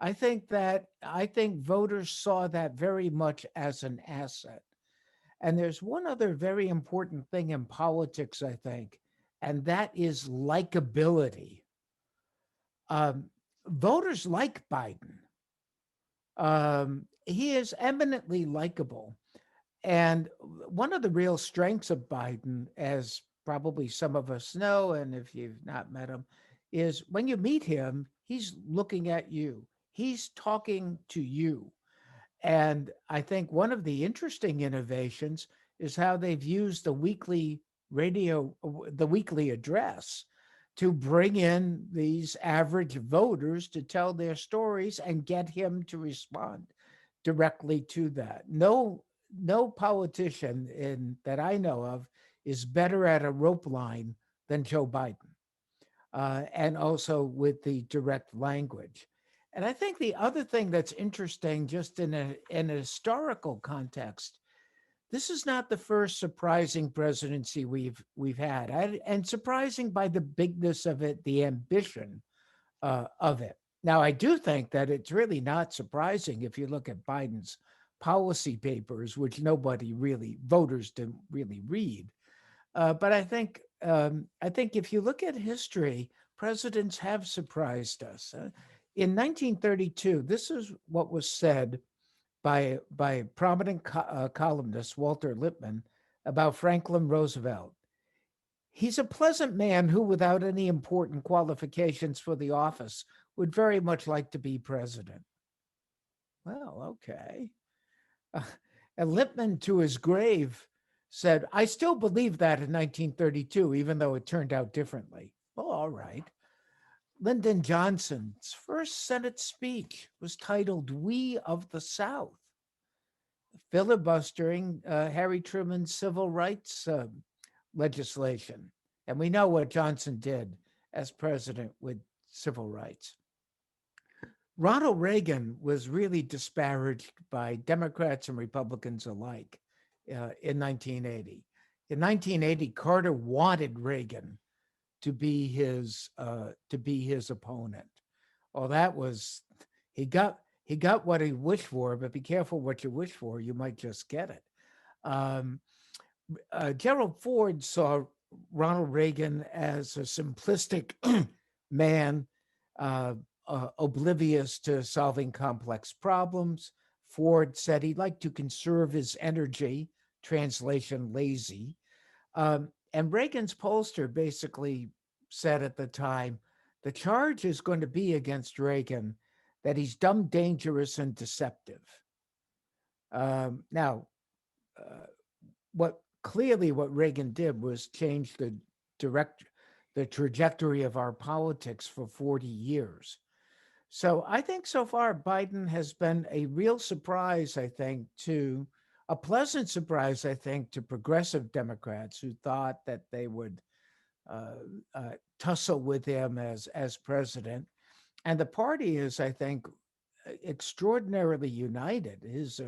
I think voters saw that very much as an asset. And there's one other very important thing in politics, I think, and that is likability. Voters like Biden. He is eminently likable. And one of the real strengths of Biden, as probably some of us know, and if you've not met him, is when you meet him, he's looking at you, he's talking to you. And I think one of the interesting innovations is how they've used the weekly address to bring in these average voters to tell their stories and get him to respond directly to that. No politician that I know of is better at a rope line than Joe Biden, and also with the direct language. And I think the other thing that's interesting, just in a historical context, this is not the first surprising presidency we've had, and surprising by the bigness of it, the ambition of it. Now, I do think that it's really not surprising if you look at Biden's policy papers, which voters didn't really read. But I think if you look at history, presidents have surprised us. In 1932, this is what was said by prominent columnist Walter Lippmann about Franklin Roosevelt. He's a pleasant man who, without any important qualifications for the office, would very much like to be president. Well, okay. Uh, and Lippmann, to his grave, said, I still believe that in 1932, even though it turned out differently. Well, all right. Lyndon Johnson's first Senate speech was titled We of the South, filibustering Harry Truman's civil rights legislation. And we know what Johnson did as president with civil rights. Ronald Reagan was really disparaged by Democrats and Republicans alike in 1980. In 1980, Carter wanted Reagan to be his opponent. Well, that was he got what he wished for, but be careful what you wish for; you might just get it. Um, Gerald Ford saw Ronald Reagan as a simplistic man, oblivious to solving complex problems. Ford said he'd like to conserve his energy, translation, lazy. And Reagan's pollster basically said at the time, the charge is going to be against Reagan that he's dumb, dangerous, and deceptive. Now, what Reagan did was change the trajectory of our politics for 40 years. So I think so far Biden has been a real surprise, a pleasant surprise, I think, to progressive Democrats who thought that they would tussle with him as president. And the party is, I think, extraordinarily united. His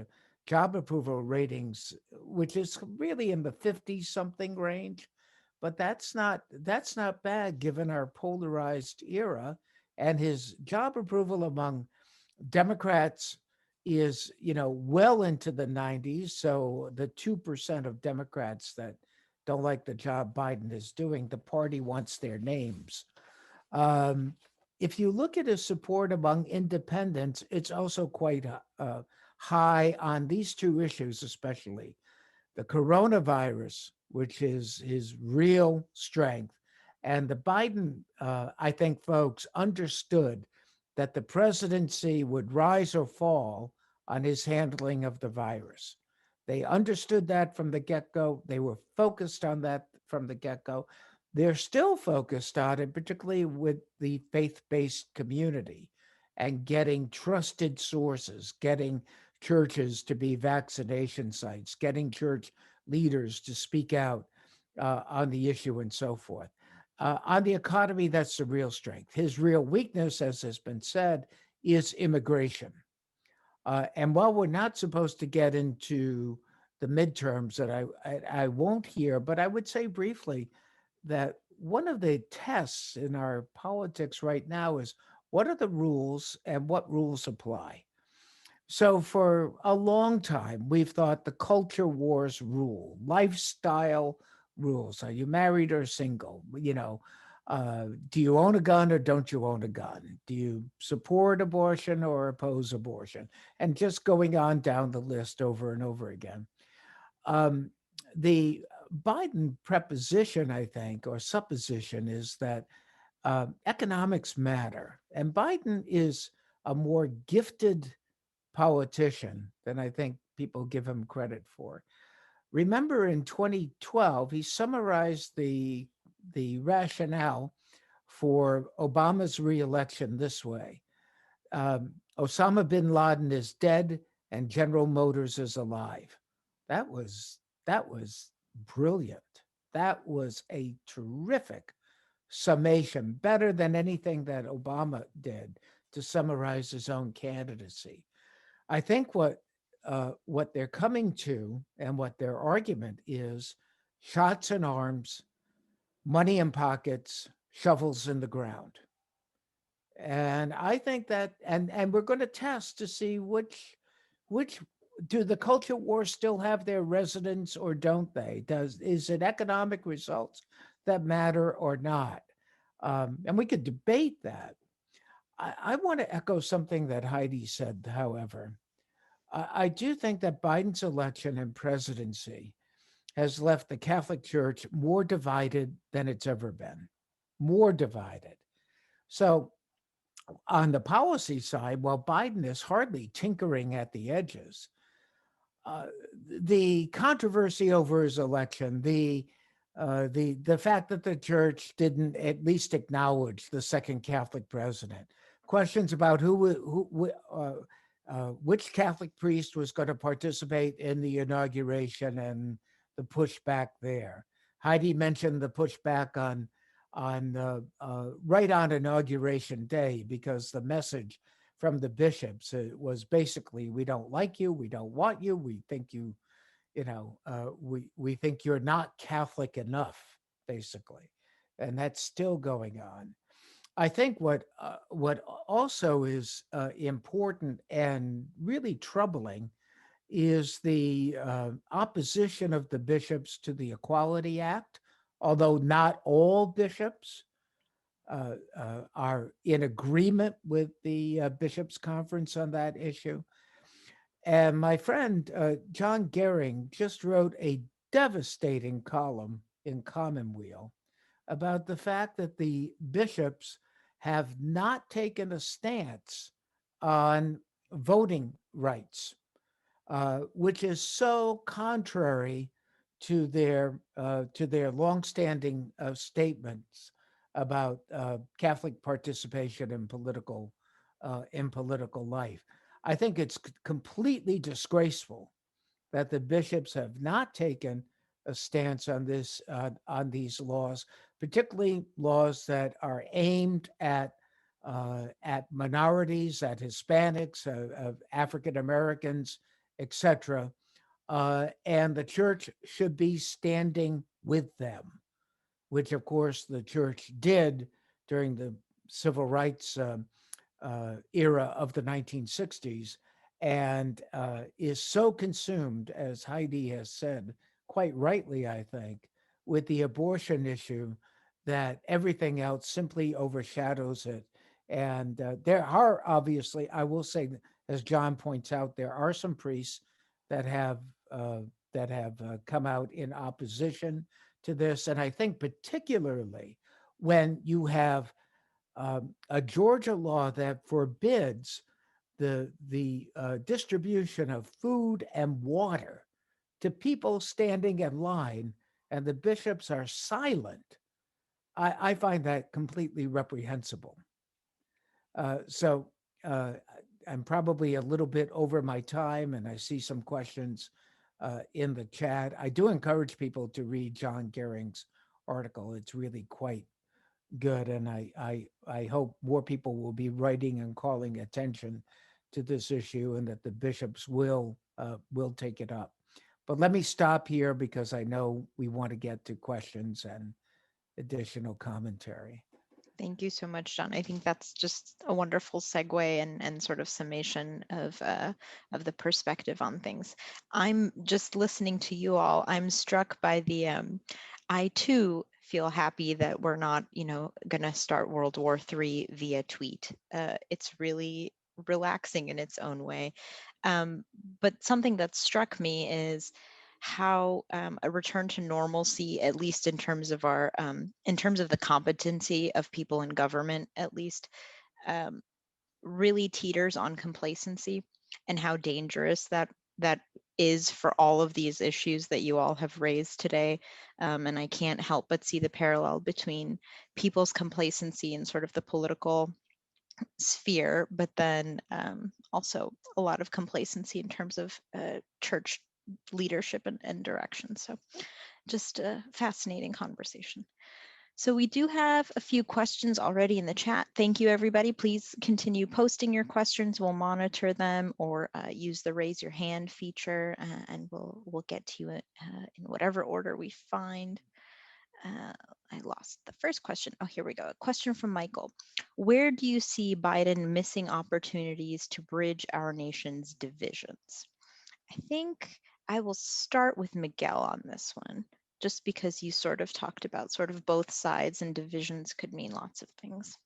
job approval ratings, which is really in the 50-something range, but that's not bad given our polarized era. And his job approval among Democrats is, well into the 90s. So the 2% of Democrats that don't like the job Biden is doing, the party wants their names. If you look at his support among independents, it's also quite high on these two issues, especially the coronavirus, which is his real strength. And the Biden, I think, folks understood that the presidency would rise or fall on his handling of the virus. They understood that from the get-go. They were focused on that from the get-go. They're still focused on it, particularly with the faith-based community and getting trusted sources, getting churches to be vaccination sites, getting church leaders to speak out on the issue and so forth. On the economy, that's the real strength. His real weakness, as has been said, is immigration. And while we're not supposed to get into the midterms that I won't here, but I would say briefly that one of the tests in our politics right now is what are the rules and what rules apply? So for a long time, we've thought the culture wars rule, lifestyle rules. Are you married or single? Do you own a gun or don't you own a gun? Do you support abortion or oppose abortion? And just going on down the list over and over again. The Biden preposition, I think, or supposition is that economics matter. And Biden is a more gifted politician than I think people give him credit for. Remember in 2012, he summarized the rationale for Obama's reelection this way. Osama bin Laden is dead and General Motors is alive. That was brilliant. That was a terrific summation, better than anything that Obama did to summarize his own candidacy. I think what they're coming to and what their argument is shots in arms, money in pockets, shovels in the ground. And I think that, and we're going to test to see which do the culture wars still have their resonance or don't they? Is it economic results that matter or not? And we could debate that. I want to echo something that Heidi said, however. I do think that Biden's election and presidency has left the Catholic Church more divided than it's ever been, more divided. So, on the policy side, while Biden is hardly tinkering at the edges, uh, the controversy over his election, the fact that the church didn't at least acknowledge the second Catholic president, questions about which Catholic priest was going to participate in the inauguration and the pushback there. Heidi mentioned the pushback on right on inauguration day, because the message from the bishops was basically, we don't like you, we don't want you, we think you, we think you're not Catholic enough, basically, and that's still going on. I think what also is important and really troubling is the opposition of the bishops to the Equality Act, although not all bishops are in agreement with the bishops' conference on that issue. And my friend John Gehring just wrote a devastating column in Commonweal about the fact that the bishops have not taken a stance on voting rights, which is so contrary to their longstanding statements about Catholic participation in political life. I think it's completely disgraceful that the bishops have not taken a stance on these laws, particularly laws that are aimed at minorities, at Hispanics, African Americans, etc. And the church should be standing with them, which of course the church did during the civil rights era of the 1960s, and is so consumed, as Heidi has said, quite rightly, I think, with the abortion issue, that everything else simply overshadows it. And there are, obviously, I will say, as John points out, there are some priests that have come out in opposition to this. And I think particularly when you have a Georgia law that forbids the distribution of food and water to people standing in line, and the bishops are silent, I find that completely reprehensible. So I'm probably a little bit over my time, and I see some questions in the chat. I do encourage people to read John Gehring's article. It's really quite good, and I hope more people will be writing and calling attention to this issue, and that the bishops will take it up. But let me stop here, because I know we want to get to questions and additional commentary. Thank you so much, John. I think that's just a wonderful segue and sort of summation of the perspective on things. I'm just listening to you all. I'm struck by the. I too feel happy that we're not, going to start World War III via tweet. It's really relaxing in its own way. But something that struck me is how a return to normalcy, at least in terms of our in terms of the competency of people in government, at least, really teeters on complacency, and how dangerous that is for all of these issues that you all have raised today. And I can't help but see the parallel between people's complacency in sort of the political sphere, but then also a lot of complacency in terms of church leadership and direction. So just a fascinating conversation. So we do have a few questions already in the chat. Thank you, everybody. Please continue posting your questions. We'll monitor them, or use the raise your hand feature, and we'll get to you in whatever order we find. I lost the first question. Oh, here we go. A question from Michael. Where do you see Biden missing opportunities to bridge our nation's divisions? I think I will start with Miguel on this one, just because you sort of talked about sort of both sides, and divisions could mean lots of things.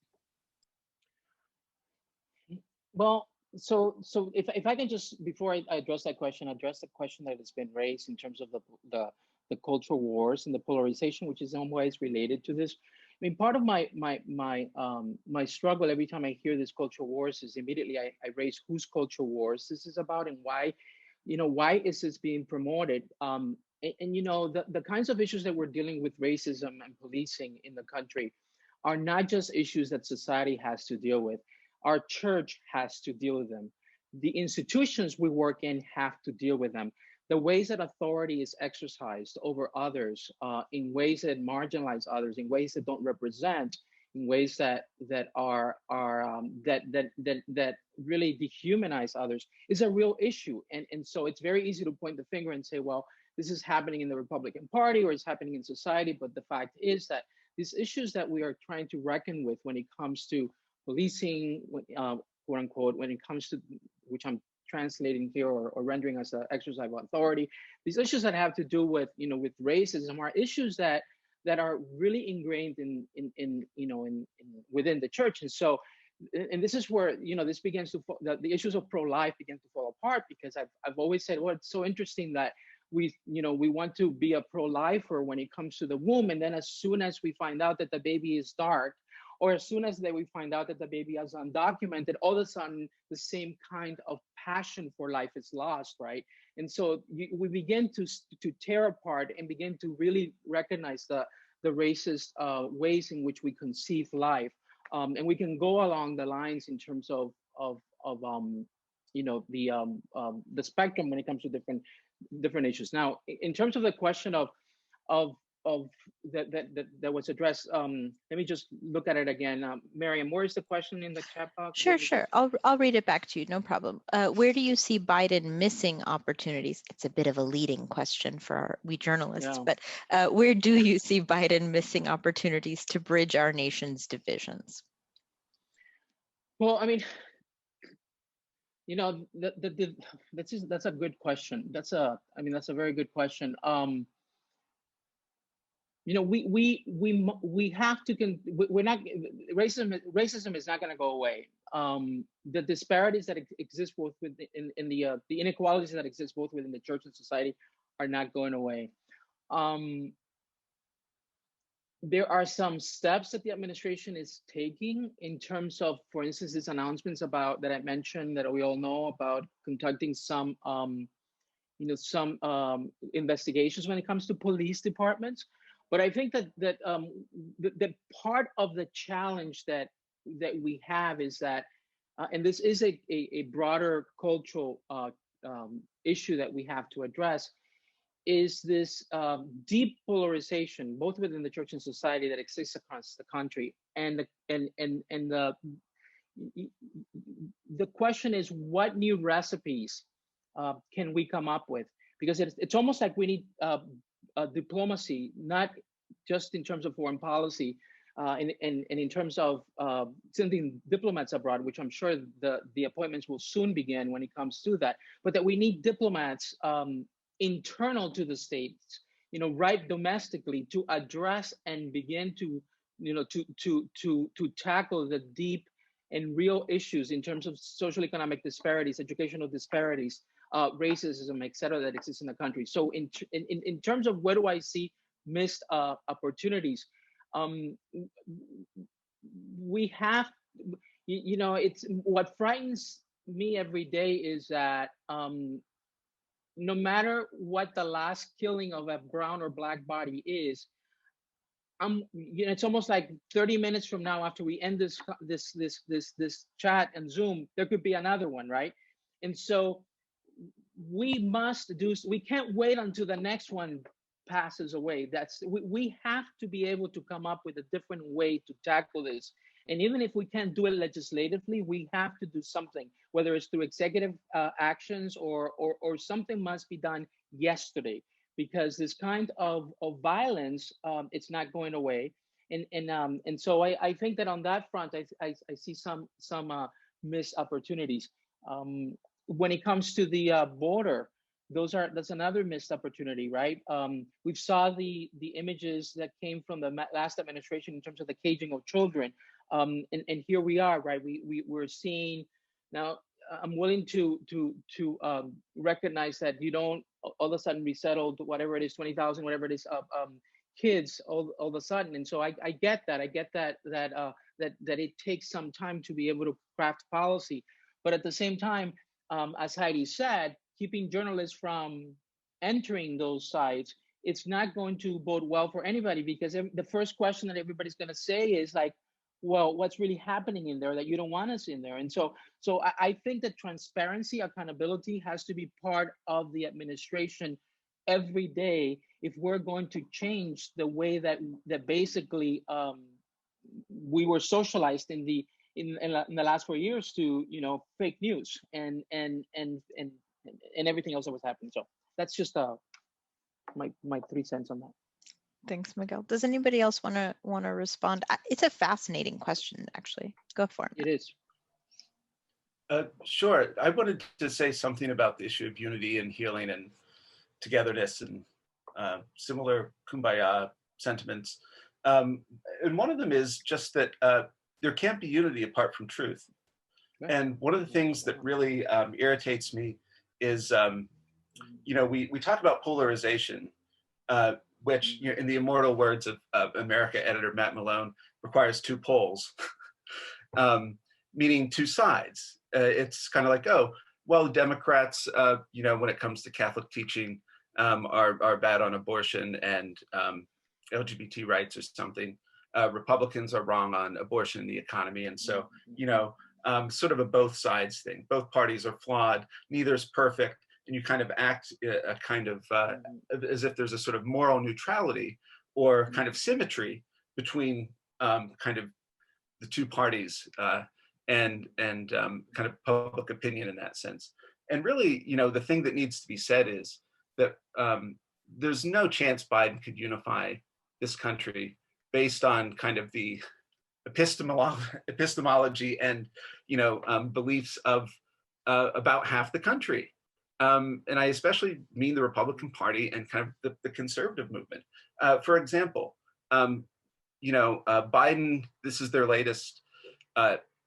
Well, So if I can just, before I address that question, address the question that has been raised in terms of the cultural wars and the polarization, which is in some ways related to this. I mean, part of my struggle every time I hear this cultural wars is immediately I raise whose cultural wars this is about and why, why is this being promoted? And the kinds of issues that we're dealing with, racism and policing in the country, are not just issues that society has to deal with. Our church has to deal with them. The institutions we work in have to deal with them. The ways that authority is exercised over others, in ways that marginalize others, in ways that don't represent, in ways that really dehumanize others, is a real issue. And so it's very easy to point the finger and say, well, this is happening in the Republican Party or it's happening in society. But the fact is that these issues that we are trying to reckon with when it comes to policing, quote unquote, when it comes to, which I'm translating here or rendering as an exercise of authority, these issues that have to do with, with racism are issues that are really ingrained in within the church. And so, and this is where, this begins to, the issues of pro-life begin to fall apart, because I've always said, well, it's so interesting that we want to be a pro-lifer when it comes to the womb, and then as soon as we find out that the baby is dark, or as soon as we find out that the baby is undocumented, all of a sudden the same kind of passion for life is lost, right? And so we begin to tear apart and begin to really recognize the racist ways in which we conceive life, and we can go along the lines in terms of the spectrum when it comes to different issues. Now, in terms of the question of that was addressed, let me just look at it again. Miriam, where is the question in the chat box? Sure. I'll read it back to you, no problem. Where do you see Biden missing opportunities? It's a bit of a leading question for we journalists, but where do you see Biden missing opportunities to bridge our nation's divisions? Well, I mean, that's a good question. That's a very good question. We have to, we're not, racism is not going to go away. The disparities that exist both in the inequalities that exist both within the church and society are not going away. There are some steps that the administration is taking in terms of, for instance, these announcements about that I mentioned that we all know about, conducting some investigations when it comes to police departments. But I think that part of the challenge that we have is that, and this is a broader cultural issue that we have to address, is this deep polarization, both within the church and society, that exists across the country. And the question is, what new recipes can we come up with? Because it's almost like we need diplomacy, not just in terms of foreign policy, and in terms of sending diplomats abroad, which I'm sure the appointments will soon begin when it comes to that, but that we need diplomats internal to the states, right domestically, to address and begin to, to tackle the deep and real issues in terms of social economic disparities, educational disparities, racism, et cetera, that exists in the country. So in terms of where do I see missed opportunities, we have, it's what frightens me every day is that no matter what the last killing of a brown or black body is, it's almost like 30 minutes from now, after we end this chat and Zoom, there could be another one, right? And so we can't wait until the next one passes away. We have to be able to come up with a different way to tackle this. And even if we can't do it legislatively, we have to do something, whether it's through executive actions or something must be done yesterday, because this kind of violence, it's not going away. And so I think that on that front, I see some missed opportunities. When it comes to the border, that's another missed opportunity, right? We saw the images that came from the last administration in terms of the caging of children, and here we are, right? We're seeing now I'm willing to recognize that you don't all of a sudden resettle whatever it is, 20,000, whatever it is, kids all of a sudden. And so I get that. I get that it takes some time to be able to craft policy. But at the same time, as Heidi said, keeping journalists from entering those sites, it's not going to bode well for anybody, because the first question that everybody's going to say is like, well, what's really happening in there that you don't want us in there? And so I think that transparency, accountability has to be part of the administration every day if we're going to change the way that basically we were socialized in the last 4 years to, you know, fake news and everything else that was happening. So that's just my 3 cents on that. Thanks, Miguel. Does anybody else want to respond? It's a fascinating question, actually. Go for it. It is. Sure. I wanted to say something about the issue of unity and healing and togetherness and similar kumbaya sentiments. And one of them is just that there can't be unity apart from truth. Right. And one of the things that really irritates me is, you know, we talk about polarization, which, you know, in the immortal words of America editor Matt Malone, requires 2 poles, meaning 2 sides. It's kind of like, oh, well, Democrats, you know, when it comes to Catholic teaching, are bad on abortion and LGBT rights or something. Republicans are wrong on abortion and the economy. And so, you know, sort of a both sides thing. Both parties are flawed. Neither is perfect. And you kind of act a kind of as if there's a sort of moral neutrality or kind of symmetry between kind of the 2 parties and kind of public opinion in that sense. And really, you know, the thing that needs to be said is that there's no chance Biden could unify this country based on kind of the epistemology and, you know, beliefs of about half the country. And I especially mean the Republican Party and kind of the conservative movement. For example, you know, Biden, this is their latest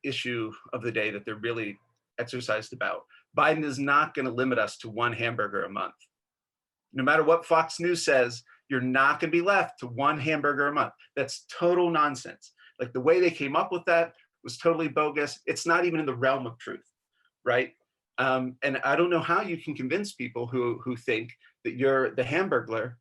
issue of the day that they're really exercised about. Biden is not going to limit us to 1 hamburger a month. No matter what Fox News says, you're not going to be left to 1 hamburger a month. That's total nonsense. Like the way they came up with that was totally bogus. It's not even in the realm of truth, right? And I don't know how you can convince people who think that you're the Hamburglar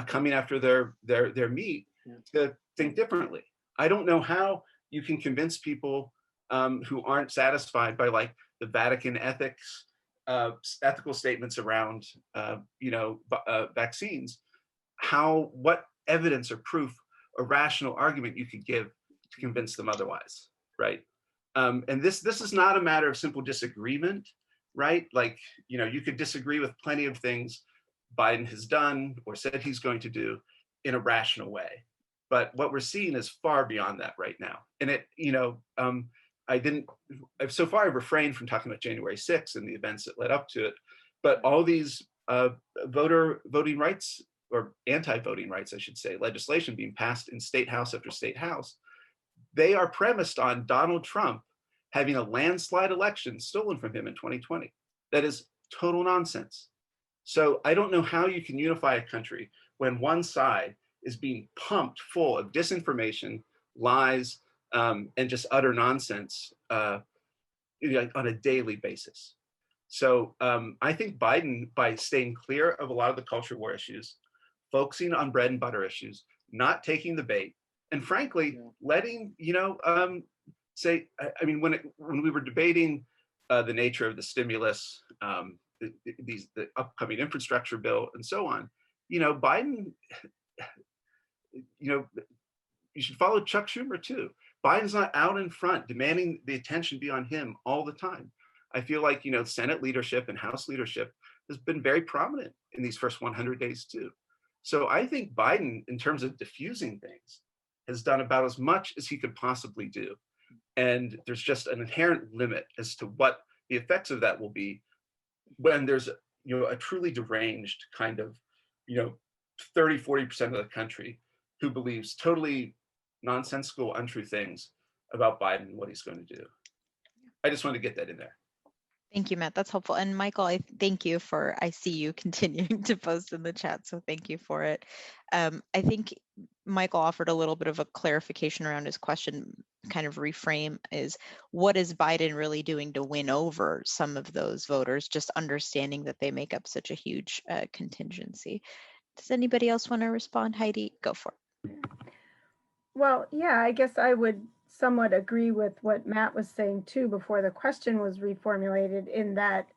coming after their meat to think differently. I don't know how you can convince people who aren't satisfied by like the Vatican ethical statements around you know, vaccines, what evidence or proof or rational argument you could give to convince them otherwise, right? And this is not a matter of simple disagreement, right? Like, you know, you could disagree with plenty of things Biden has done or said he's going to do in a rational way. But what we're seeing is far beyond that right now. And it, you know, so far I've refrained from talking about January 6th and the events that led up to it, but all these voting rights or anti-voting rights, I should say, legislation being passed in state house after state house, they are premised on Donald Trump having a landslide election stolen from him in 2020. That is total nonsense. So I don't know how you can unify a country when one side is being pumped full of disinformation, lies, and just utter nonsense you know, on a daily basis. So I think Biden, by staying clear of a lot of the culture war issues, focusing on bread and butter issues, not taking the bait, and frankly, letting, you know, say, I mean, when we were debating the nature of the stimulus, the upcoming infrastructure bill, and so on, you know, Biden, you know, you should follow Chuck Schumer too. Biden's not out in front demanding the attention be on him all the time. I feel like, you know, Senate leadership and House leadership has been very prominent in these first 100 days too. So I think Biden, in terms of diffusing things, has done about as much as he could possibly do. And there's just an inherent limit as to what the effects of that will be when there's, you know, a truly deranged kind of, you know, 30-40% of the country who believes totally nonsensical, untrue things about Biden and what he's going to do. I just wanted to get that in there. Thank you, Matt. That's helpful. And Michael, thank you for, I see you continuing to post in the chat, so thank you for it. I think Michael offered a little bit of a clarification around his question, kind of reframe is, what is Biden really doing to win over some of those voters, just understanding that they make up such a huge contingency. Does anybody else want to respond? Heidi, go for it. Well, yeah, I guess I would somewhat agree with what Matt was saying too before the question was reformulated, in that,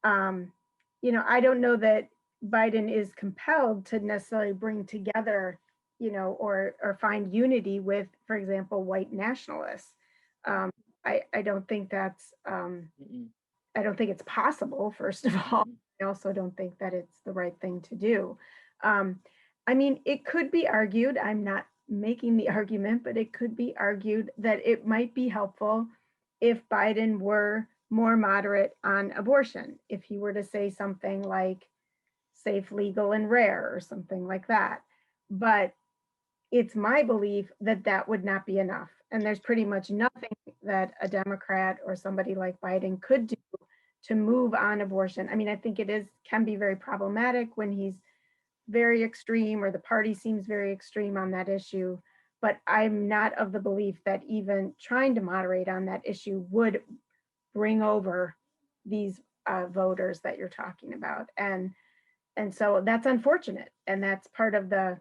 I don't know that Biden is compelled to necessarily bring together, or find unity with, for example, white nationalists. I don't think that's, I don't think it's possible, first of all. I also don't think that it's the right thing to do. I mean, it could be argued, I'm not making the argument, but it could be argued that it might be helpful if Biden were more moderate on abortion, if he were to say something like safe, legal, and rare, or something like that. But it's my belief that that would not be enough. And there's pretty much nothing that a Democrat or somebody like Biden could do to move on abortion. I mean, I think can be very problematic when he's very extreme, or the party seems very extreme on that issue. But I'm not of the belief that even trying to moderate on that issue would bring over these voters that you're talking about. And so that's unfortunate. And that's part of the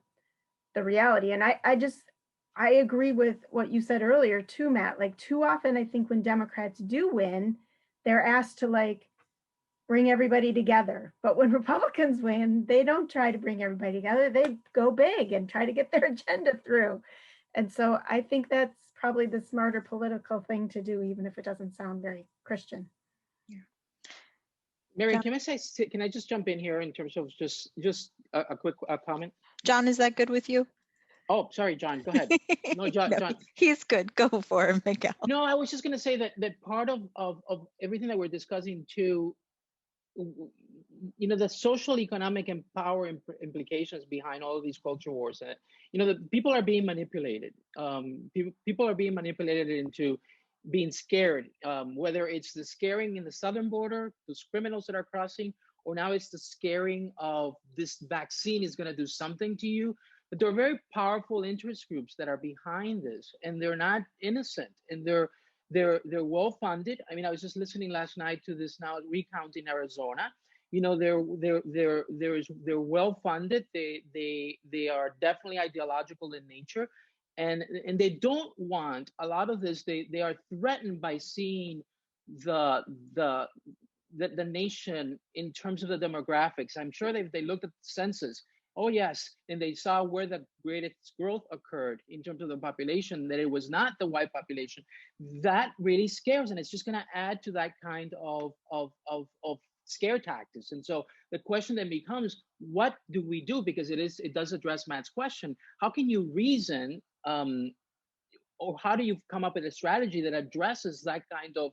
reality. And I agree with what you said earlier too, Matt. Like, too often, I think when Democrats do win, they're asked to like bring everybody together. But when Republicans win, they don't try to bring everybody together. They go big and try to get their agenda through. And so I think that's probably the smarter political thing to do, even if it doesn't sound very Christian. Mary, can I just jump in here in terms of just a quick comment? John, is that good with you? Oh, sorry, John, go ahead. No, John. He's good. Go for it, Miguel. No, I was just going to say that part of everything that we're discussing too, the social, economic, and power implications behind all of these culture wars. The people are being manipulated. People are being manipulated into being scared, whether it's the scaring in the southern border, those criminals that are crossing, or now it's the scaring of this vaccine is going to do something to you. But there are very powerful interest groups that are behind this, and they're not innocent, and they're well funded. I mean, I was just listening last night to this now recount in Arizona. They're well funded. They are definitely ideological in nature, and they don't want a lot of this. They are threatened by seeing the nation in terms of the demographics. I'm sure they looked at the census. Oh yes, and they saw where the greatest growth occurred in terms of the population, that it was not the white population. That really scares, and it's just going to add to that kind of scare tactics. And so the question then becomes, what do we do? Because it does address Matt's question. How can you reason, or how do you come up with a strategy that addresses that kind of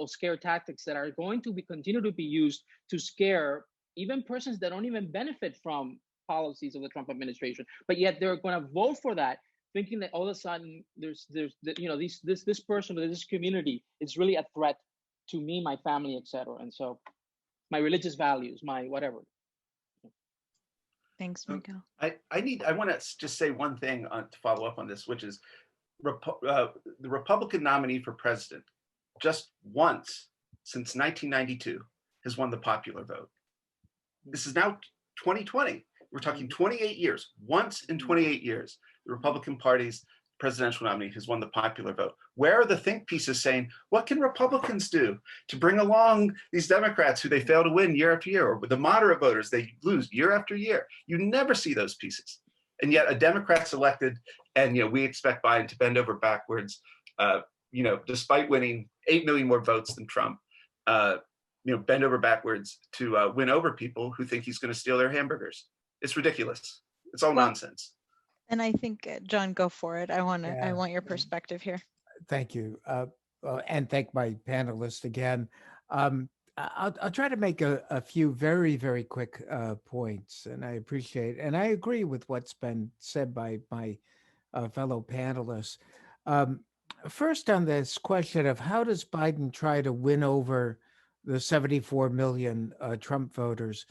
scare tactics that are going to continue to be used to scare even persons that don't even benefit from policies of the Trump administration, but yet they're going to vote for that, thinking that all of a sudden this person or this community is really a threat to me, my family, etc. And so my religious values, my whatever. Thanks, Miguel. I want to just say one thing to follow up on this, which is the Republican nominee for president just once since 1992 has won the popular vote. This is now 2020. We're talking 28 years. Once in 28 years, the Republican Party's presidential nominee has won the popular vote. Where are the think pieces saying, what can Republicans do to bring along these Democrats who they fail to win year after year, or the moderate voters they lose year after year? You never see those pieces. And yet a Democrat's elected, and we expect Biden to bend over backwards, despite winning 8 million more votes than Trump, bend over backwards to win over people who think he's going to steal their hamburgers. It's ridiculous. It's all nonsense. And I think, John, go for it. I want your perspective here. Thank you. And thank my panelists again. I'll try to make a few very, very quick points, and I appreciate, and I agree with what's been said by my fellow panelists. First, on this question of how does Biden try to win over the 74 million Trump voters.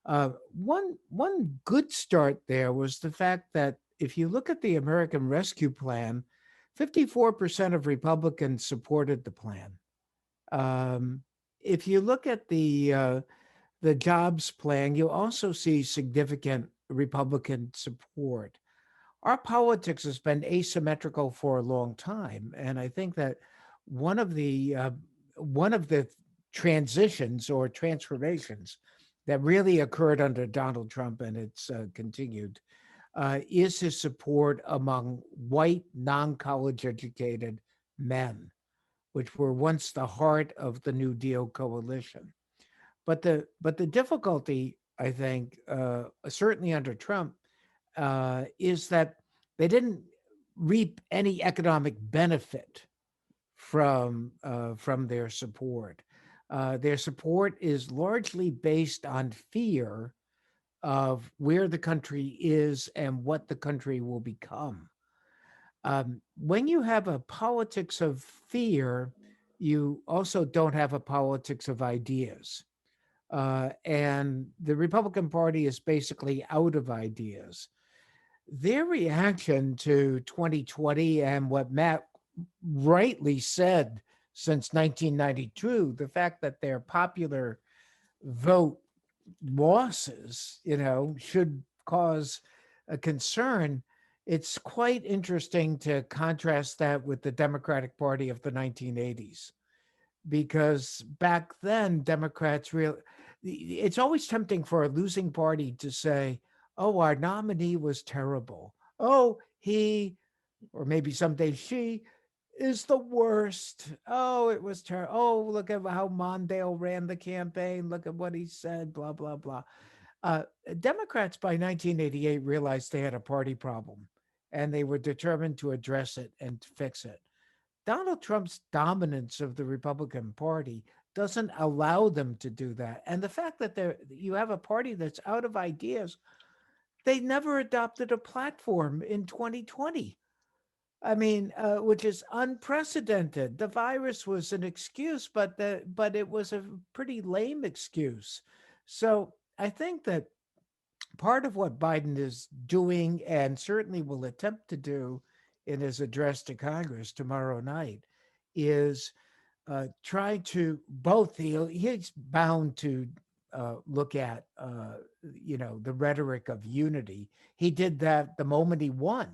One good start there was the fact that if you look at the American Rescue Plan, 54% of Republicans supported the plan. If you look at the jobs plan, you also see significant Republican support. Our politics has been asymmetrical for a long time, and I think that one of the uh, one of the transitions or transformations that really occurred under Donald Trump, and it's continued, is his support among white, non-college educated men, which were once the heart of the New Deal coalition. But the difficulty, I think, certainly under Trump, is that they didn't reap any economic benefit from their support. Their support is largely based on fear of where the country is and what the country will become. When you have a politics of fear, you also don't have a politics of ideas. And the Republican Party is basically out of ideas. Their reaction to 2020 and what Matt rightly said since 1992, the fact that their popular vote losses, should cause a concern. It's quite interesting to contrast that with the Democratic Party of the 1980s, because back then Democrats really, it's always tempting for a losing party to say, oh, our nominee was terrible. Oh, he, or maybe someday she, is the worst. Oh, it was terrible. Oh, look at how Mondale ran the campaign. Look at what he said, blah, blah, blah. Uh, Democrats by 1988 realized they had a party problem and they were determined to address it and fix it. Donald Trump's dominance of the Republican Party doesn't allow them to do that. And the fact that you have a party that's out of ideas, they never adopted a platform in 2020. I mean, which is unprecedented. The virus was an excuse, but it was a pretty lame excuse. So I think that part of what Biden is doing, and certainly will attempt to do in his address to Congress tomorrow night, is trying to both. He's bound to look at the rhetoric of unity. He did that the moment he won,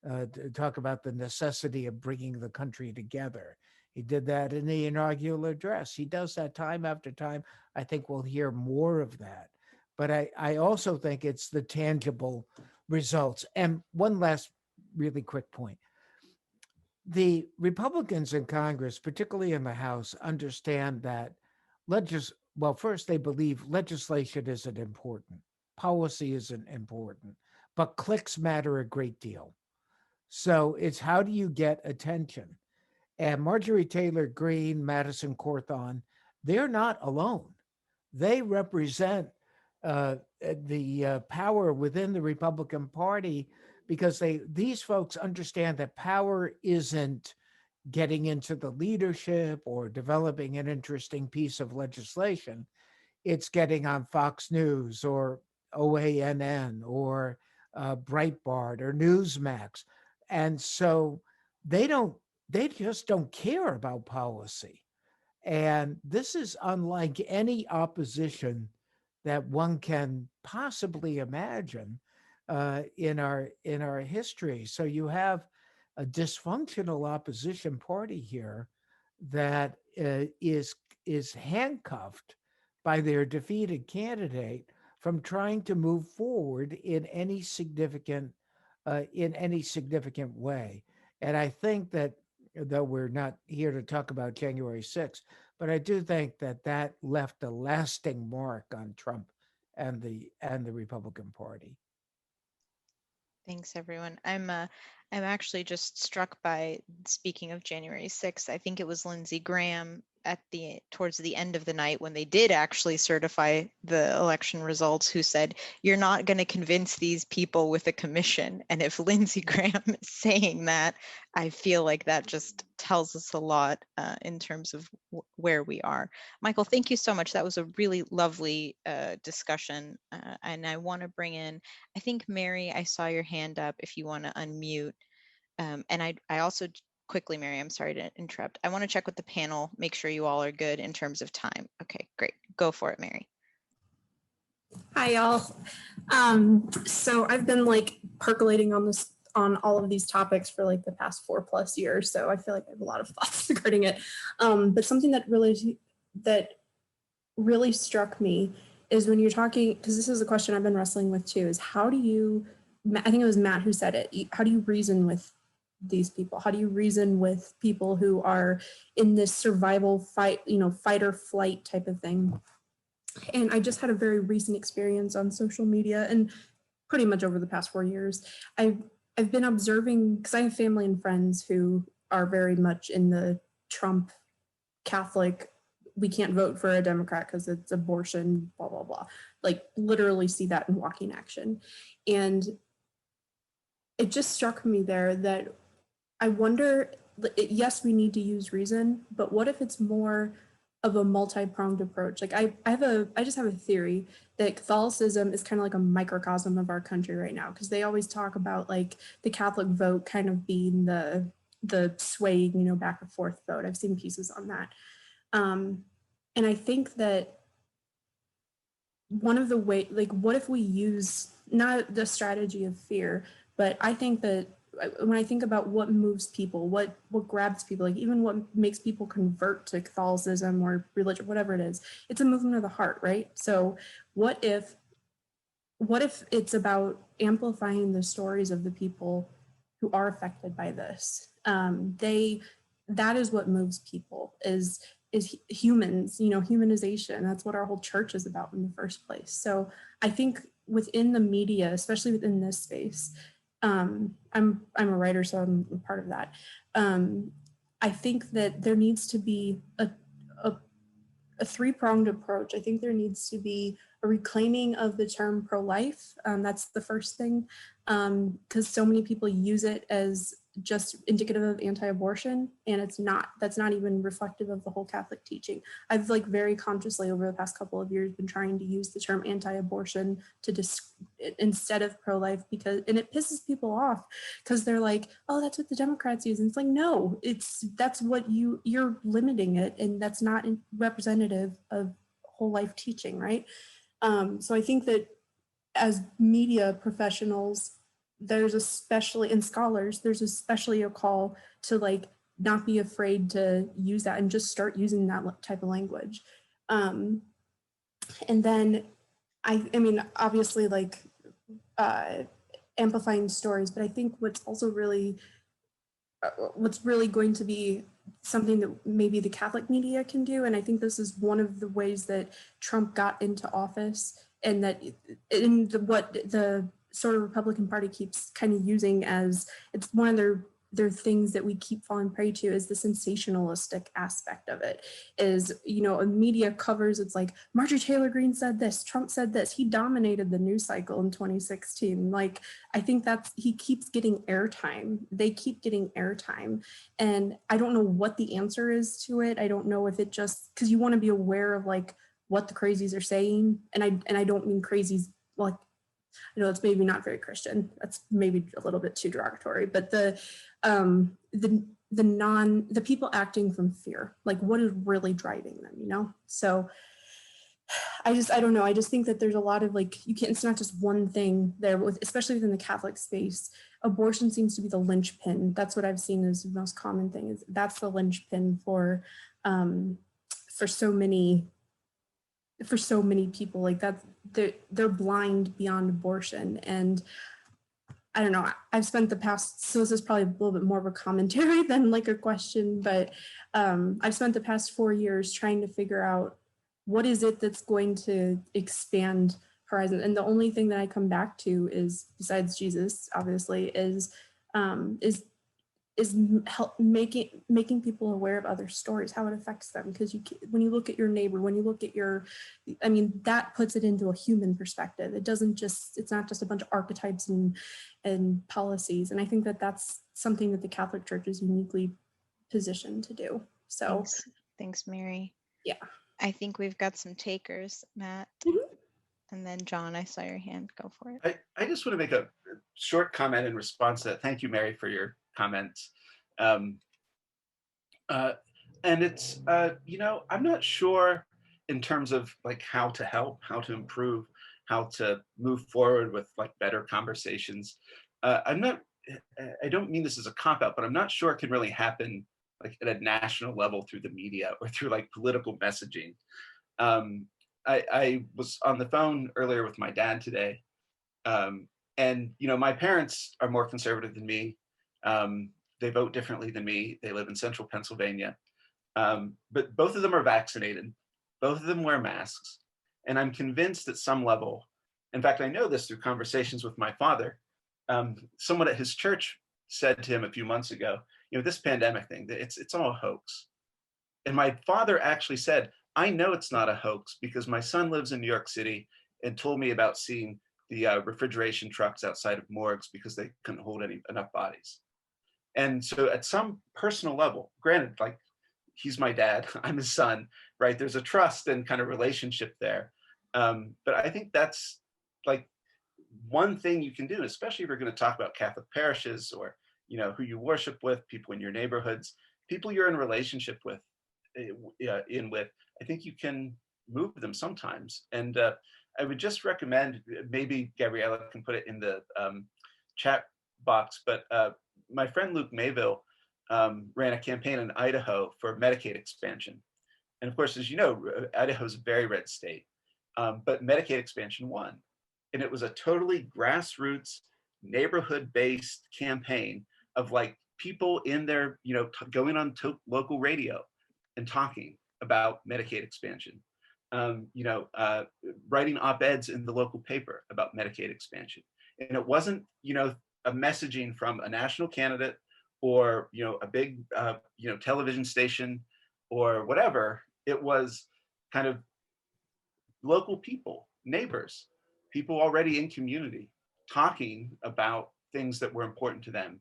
to talk about the necessity of bringing the country together. He did that in the inaugural address. He does that time after time. I think we'll hear more of that. But I also think it's the tangible results. And one last really quick point. The Republicans in Congress, particularly in the House, understand that first, they believe legislation isn't important, policy isn't important, but clicks matter a great deal. So it's how do you get attention? And Marjorie Taylor Greene, Madison Cawthorn, they're not alone. They represent the power within the Republican Party, because these folks understand that power isn't getting into the leadership or developing an interesting piece of legislation. It's getting on Fox News or OANN or Breitbart or Newsmax. And so they don't, they just don't care about policy. And this is unlike any opposition that one can possibly imagine in our history. So you have a dysfunctional opposition party here that is handcuffed by their defeated candidate from trying to move forward in any significant way. And I think that, though we're not here to talk about January 6th, but I do think that that left a lasting mark on Trump and the Republican Party. Thanks, everyone. I'm actually just struck by, speaking of January 6th, I think it was Lindsey Graham towards the end of the night when they did actually certify the election results, who said, you're not going to convince these people with a commission. And if Lindsey Graham is saying that, I feel like that just tells us a lot in terms of where we are. Michael, thank you so much. That was a really lovely discussion. And I want to bring in, I think, Mary, I saw your hand up if you want to unmute. And I also quickly, Mary, I'm sorry to interrupt. I want to check with the panel, make sure you all are good in terms of time. Okay, great. Go for it, Mary. Hi, y'all. So I've been like percolating on all of these topics for like the past 4+ years. So I feel like I have a lot of thoughts regarding it. But something that really struck me is when you're talking, because this is a question I've been wrestling with too, is how do you, I think it was Matt who said it, how do you reason with these people? How do you reason with people who are in this survival fight, fight or flight type of thing? And I just had a very recent experience on social media and pretty much over the past 4 years. I've been observing, because I have family and friends who are very much in the Trump Catholic, we can't vote for a Democrat because it's abortion, blah, blah, blah. Like literally see that in walking action. And it just struck me there that I wonder, yes, we need to use reason, but what if it's more of a multi-pronged approach? Like I just have a theory that Catholicism is kind of like a microcosm of our country right now, because they always talk about like the Catholic vote kind of being the swaying, back and forth vote. I've seen pieces on that. And I think that one of the way, like, what if we use not the strategy of fear, but I think that when I think about what moves people, what grabs people, like even what makes people convert to Catholicism or religion, whatever it is, it's a movement of the heart, right? So what if it's about amplifying the stories of the people who are affected by this? That is what moves people, is humans, humanization. That's what our whole church is about in the first place. So I think within the media, especially within this space, I'm a writer, so I'm a part of that. I think that there needs to be a three-pronged approach. I think there needs to be a reclaiming of the term pro-life. That's the first thing, because so many people use it as just indicative of anti-abortion, and that's not even reflective of the whole Catholic teaching. I've like very consciously over the past couple of years been trying to use the term anti-abortion instead of pro-life, and it pisses people off because they're like, oh, that's what the Democrats use. And it's like, no, that's what you're limiting it, and that's not representative of whole life teaching, right? So I think that as media professionals, there's especially, and scholars, there's especially a call to like not be afraid to use that and just start using that type of language. And then I mean, obviously like amplifying stories, but I think what's really going to be something that maybe the Catholic media can do, and I think this is one of the ways that Trump got into office, and that what the sort of Republican Party keeps kind of using as, it's one of their things that we keep falling prey to, is the sensationalistic aspect of it. Is, media covers, it's like Marjorie Taylor Greene said this, Trump said this, he dominated the news cycle in 2016. Like, I think he keeps getting airtime. They keep getting airtime. And I don't know what the answer is to it. I don't know if it just, because you want to be aware of like what the crazies are saying. And I don't mean crazies like, it's maybe not very Christian. That's maybe a little bit too derogatory, but the people acting from fear, like what is really driving them, So I don't know. I just think that there's a lot of like, it's not just one thing there, especially within the Catholic space. Abortion seems to be the linchpin. That's what I've seen as the most common thing, is that's the linchpin for so many people. Like that, they're blind beyond abortion. And I don't know, I've spent the past, so this is probably a little bit more of a commentary than like a question, but I've spent the past 4 years trying to figure out what is it that's going to expand horizon. And the only thing that I come back to is, besides Jesus, obviously, is is making people aware of other stories, how it affects them. Because when you look at your neighbor, when you look at I mean, that puts it into a human perspective. It's not just a bunch of archetypes and policies. And I think that that's something that the Catholic Church is uniquely positioned to do. So Thanks, Mary. yeah. I think we've got some takers, Matt. Mhm. And then John, I saw your hand. Go for it. I just want to make a short comment in response to that. Thank you, Mary, for your comments. And it's, I'm not sure in terms of like how to help, how to improve, how to move forward with like better conversations. I don't mean this as a cop-out, but I'm not sure it can really happen like at a national level through the media or through like political messaging. I was on the phone earlier with my dad today, and my parents are more conservative than me. They vote differently than me. They live in central Pennsylvania, but both of them are vaccinated. Both of them wear masks, and I'm convinced at some level. In fact, I know this through conversations with my father. Someone at his church said to him a few months ago, this pandemic thing, it's all a hoax. And my father actually said, I know it's not a hoax because my son lives in New York City and told me about seeing the refrigeration trucks outside of morgues because they couldn't hold enough bodies. And so at some personal level, granted, like he's my dad, I'm his son, right? There's a trust and kind of relationship there. But I think that's like one thing you can do, especially if you're going to talk about Catholic parishes or, who you worship with, people in your neighborhoods, people you're in relationship with, I think you can move them sometimes. And I would just recommend, maybe Gabriella can put it in the chat box, but my friend Luke Mayville ran a campaign in Idaho for Medicaid expansion. And of course, as you know, Idaho is a very red state, but Medicaid expansion won. And it was a totally grassroots, neighborhood-based campaign of like people in their, going on local radio and talking about Medicaid expansion, writing op-eds in the local paper about Medicaid expansion. And it wasn't, a messaging from a national candidate or, a big, television station or whatever. It was kind of local people, neighbors, people already in community talking about things that were important to them.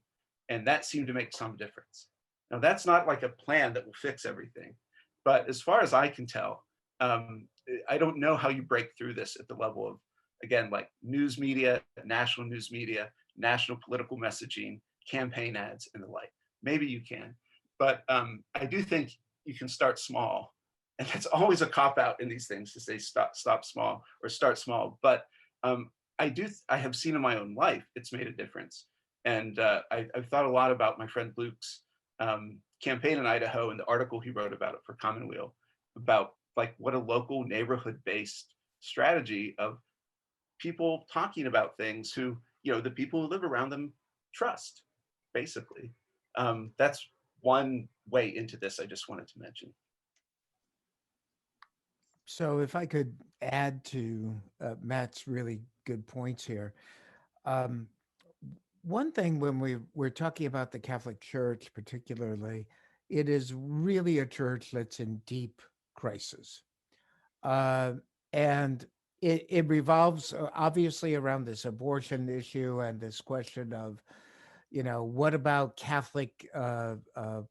And that seemed to make some difference. Now, that's not like a plan that will fix everything. But as far as I can tell, I don't know how you break through this at the level of, again, like news media, national news media, national political messaging, campaign ads, and the like. Maybe you can. But I do think you can start small. And that's always a cop-out in these things to say stop small or start small. But I have seen in my own life, it's made a difference. And I've thought a lot about my friend Luke's campaign in Idaho and the article he wrote about it for Commonweal, about like what a local neighborhood-based strategy of people talking about things who, the people who live around them trust, basically. That's one way into this I just wanted to mention. So if I could add to Matt's really good points here. One thing when we're talking about the Catholic Church particularly, it is really a church that's in deep crisis. And it revolves obviously around this abortion issue and this question of, what about Catholic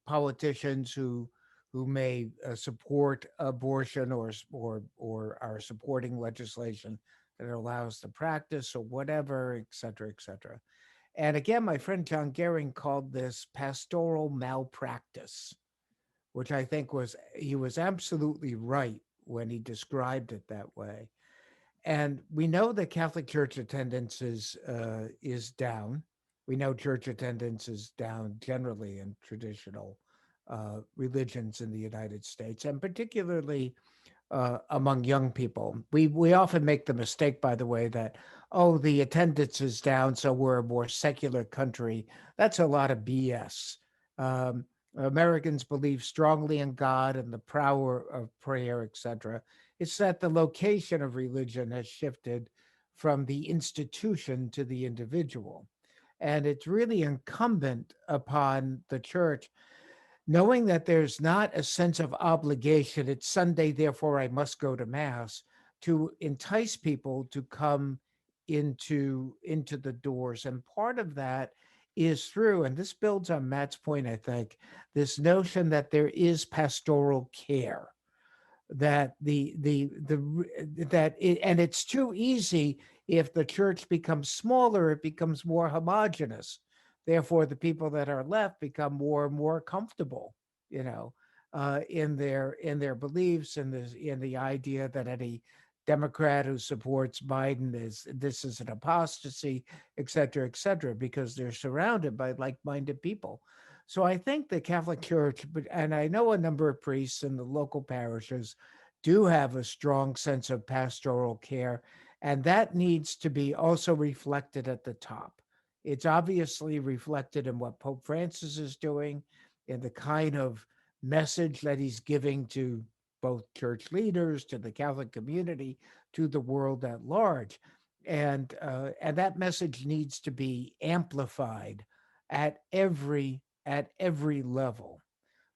politicians who may support abortion or are supporting legislation that allows the practice or whatever, et cetera, et cetera. And again, my friend John Gehring called this pastoral malpractice, which I think he was absolutely right when he described it that way. And we know that Catholic Church attendance is down. We know church attendance is down generally in traditional religions in the United States, and particularly among young people. We often make the mistake, by the way, that, the attendance is down, so we're a more secular country. That's a lot of BS. Americans believe strongly in God and the power of prayer, etc. It's that the location of religion has shifted from the institution to the individual. And it's really incumbent upon the church, knowing that there's not a sense of obligation, it's Sunday, therefore I must go to mass, to entice people to come into the doors. And part of that is through, and this builds on Matt's point, I think, this notion that there is pastoral care, that and it's too easy. If the church becomes smaller, it becomes more homogenous, therefore the people that are left become more and more comfortable, you know, in their beliefs, and in the idea that any Democrat who supports Biden is an apostasy, et cetera, because they're surrounded by like-minded people. So I think the Catholic Church, and I know a number of priests in the local parishes do have a strong sense of pastoral care, and that needs to be also reflected at the top. It's obviously reflected in what Pope Francis is doing, in the kind of message that he's giving to both church leaders, to the Catholic community, to the world at large. And that message needs to be amplified at every level.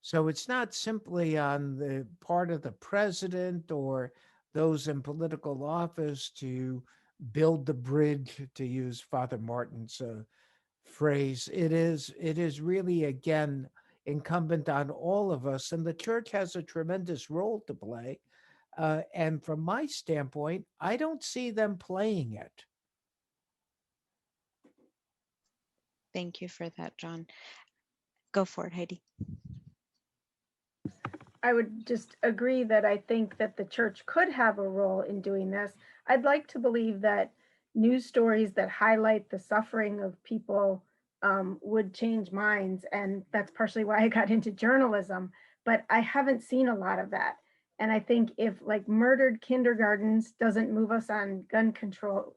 So it's not simply on the part of the president or those in political office to build the bridge, to use Father Martin's phrase. It is really, again, incumbent on all of us, and the church has a tremendous role to play. And from my standpoint, I don't see them playing it. Thank you for that, John. Go for it, Heidi. I would just agree that I think that the church could have a role in doing this. I'd like to believe that news stories that highlight the suffering of people would change minds. And that's partially why I got into journalism, but I haven't seen a lot of that. And I think if like murdered kindergartens doesn't move us on gun control,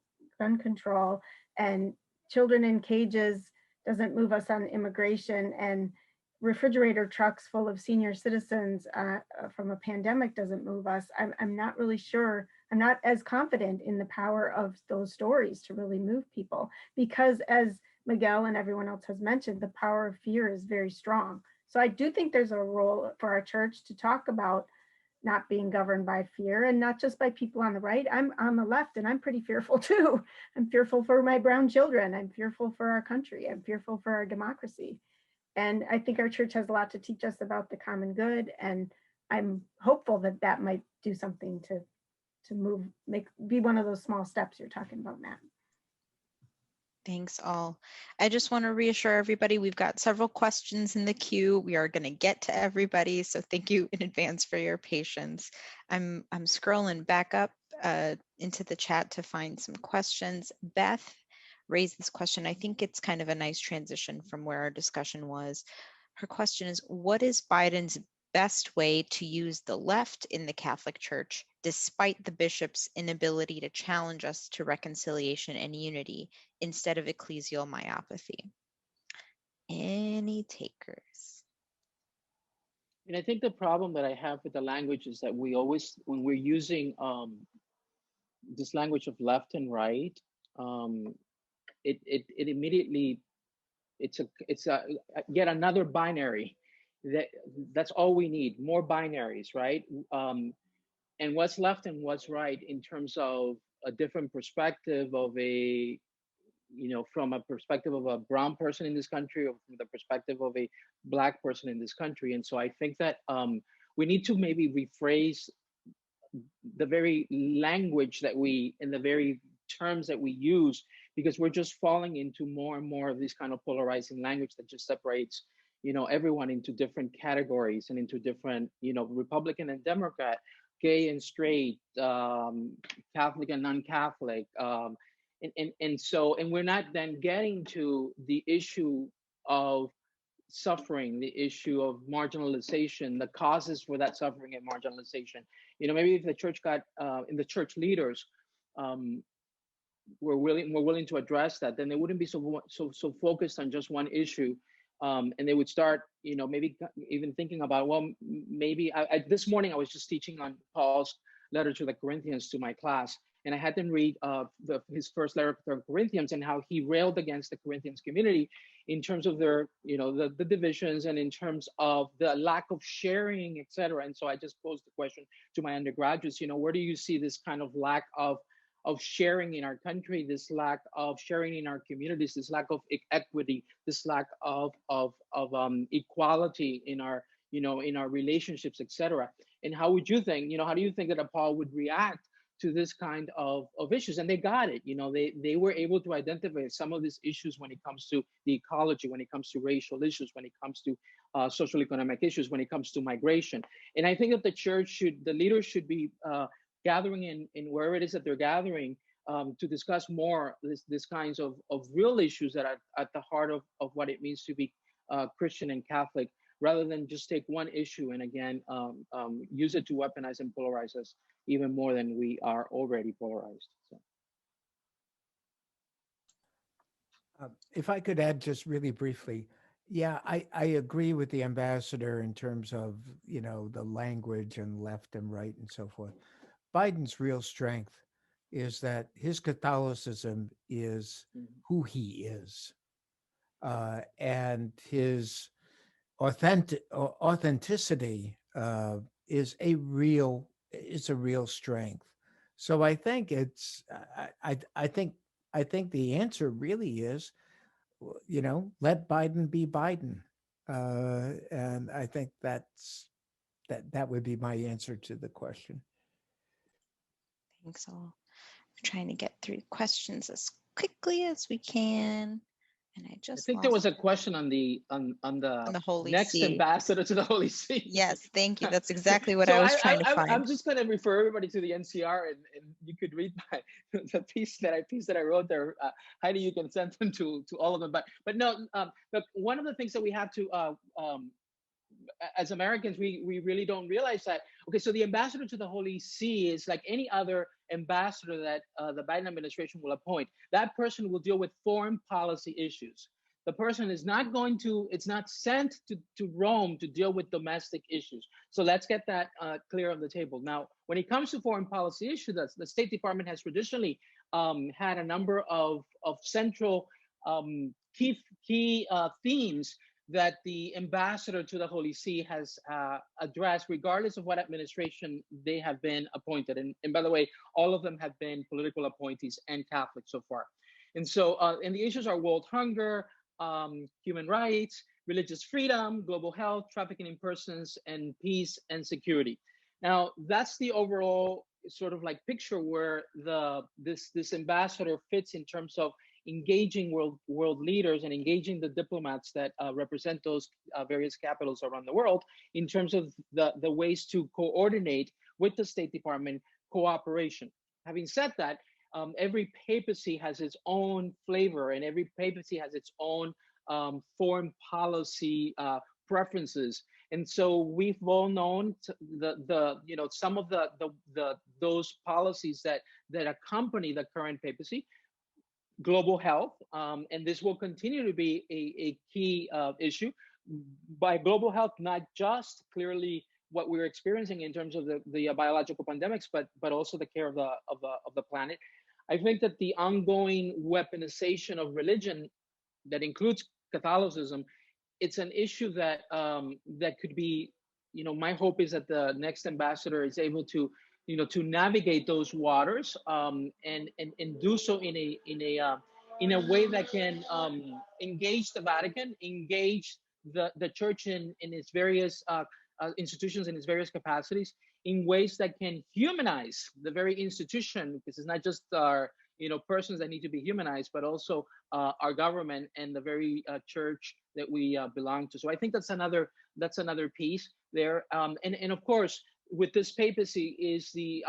and children in cages doesn't move us on immigration, and refrigerator trucks full of senior citizens from a pandemic doesn't move us, I'm not really sure. I'm not as confident in the power of those stories to really move people, because as Miguel and everyone else has mentioned, the power of fear is very strong. So I do think there's a role for our church to talk about not being governed by fear, and not just by people on the right. I'm on the left and I'm pretty fearful too. I'm fearful for my brown children. I'm fearful for our country. I'm fearful for our democracy. And I think our church has a lot to teach us about the common good. And I'm hopeful that that might do something to be one of those small steps you're talking about, Matt. Thanks all. I just want to reassure everybody, we've got several questions in the queue. We are going to get to everybody, so thank you in advance for your patience. I'm scrolling back up into the chat to find some questions. Beth raised this question. I think it's kind of a nice transition from where our discussion was. Her question is, what is Biden's best way to use the left in the Catholic Church, despite the bishop's inability to challenge us to reconciliation and unity instead of ecclesial myopathy? Any takers? And I think the problem that I have with the language is that we always, when we're using this language of left and right, it immediately, it's a yet another binary. That's all we need, more binaries, right? And what's left and what's right in terms of a different perspective of from a perspective of a brown person in this country, or from the perspective of a Black person in this country. And so I think that we need to maybe rephrase the very language that in the very terms that we use, because we're just falling into more and more of this kind of polarizing language that just separates, everyone into different categories and into different, Republican and Democrat, gay and straight, Catholic and non-Catholic. And we're not then getting to the issue of suffering, the issue of marginalization, the causes for that suffering and marginalization. Maybe if the church got in the church leaders were willing to address that, then they wouldn't be so focused on just one issue, and they would start, maybe even thinking about, well, maybe this morning I was just teaching on Paul's letter to the Corinthians to my class, and I had them read his first letter to the Corinthians, and how he railed against the Corinthians community in terms of their, the divisions, and in terms of the lack of sharing, etc. And so I just posed the question to my undergraduates, where do you see this kind of lack of sharing in our country, this lack of sharing in our communities, this lack of equity, this lack of equality in our, in our relationships, etc. And how would you think, how do you think that a Paul would react to this kind of issues? And they got it. They were able to identify some of these issues when it comes to the ecology, when it comes to racial issues, when it comes to social economic issues, when it comes to migration. And I think that the leaders should be gathering in wherever it is that they're gathering, to discuss more this kinds of real issues that are at the heart of what it means to be Christian and Catholic, rather than just take one issue and again use it to weaponize and polarize us even more than we are already polarized. So. If I could add just really briefly, yeah, I agree with the ambassador in terms of, the language and left and right and so forth. Biden's real strength is that his Catholicism is who he is, and his authenticity is a real strength. So I think I think the answer really is, let Biden be Biden, and I think that would be my answer to the question. Thanks all. We're trying to get through questions as quickly as we can. And I think there was a question on the Holy next See. Ambassador to the Holy See. Yes, thank you. That's exactly what I was trying to find. I'm just going to refer everybody to the NCR, and you could read the piece that I wrote there. Heidi, you can send them to all of them. But no, look, one of the things that we have to as Americans, we really don't realize that. Okay, so the ambassador to the Holy See is like any other ambassador that the Biden administration will appoint. That person will deal with foreign policy issues. The person is not it's not sent to Rome to deal with domestic issues. So let's get that clear on the table. Now, when it comes to foreign policy issues, the State Department has traditionally had a number of central key themes that the ambassador to the Holy See has addressed, regardless of what administration they have been appointed. And by the way, all of them have been political appointees and Catholic so far. And so, and the issues are world hunger, human rights, religious freedom, global health, trafficking in persons, and peace and security. Now, that's the overall sort of like picture where this ambassador fits in terms of engaging world leaders and engaging the diplomats that represent those various capitals around the world in terms of the ways to coordinate with the State Department cooperation. Having said that, every papacy has its own flavor, and every papacy has its own foreign policy preferences. And so we've all known some of those policies that accompany the current papacy. Global health, and this will continue to be a key issue. By global health, not just clearly what we're experiencing in terms of the biological pandemics, but also the care of the planet. I think that the ongoing weaponization of religion, that includes Catholicism, it's an issue that could be, my hope is that the next ambassador is able to navigate those waters, and do so in a way that can engage the Vatican, engage the Church in its various institutions, in its various capacities, in ways that can humanize the very institution, because it's not just our persons that need to be humanized, but also our government and the very Church that we belong to. So I think that's another piece there, and of course, with this papacy is the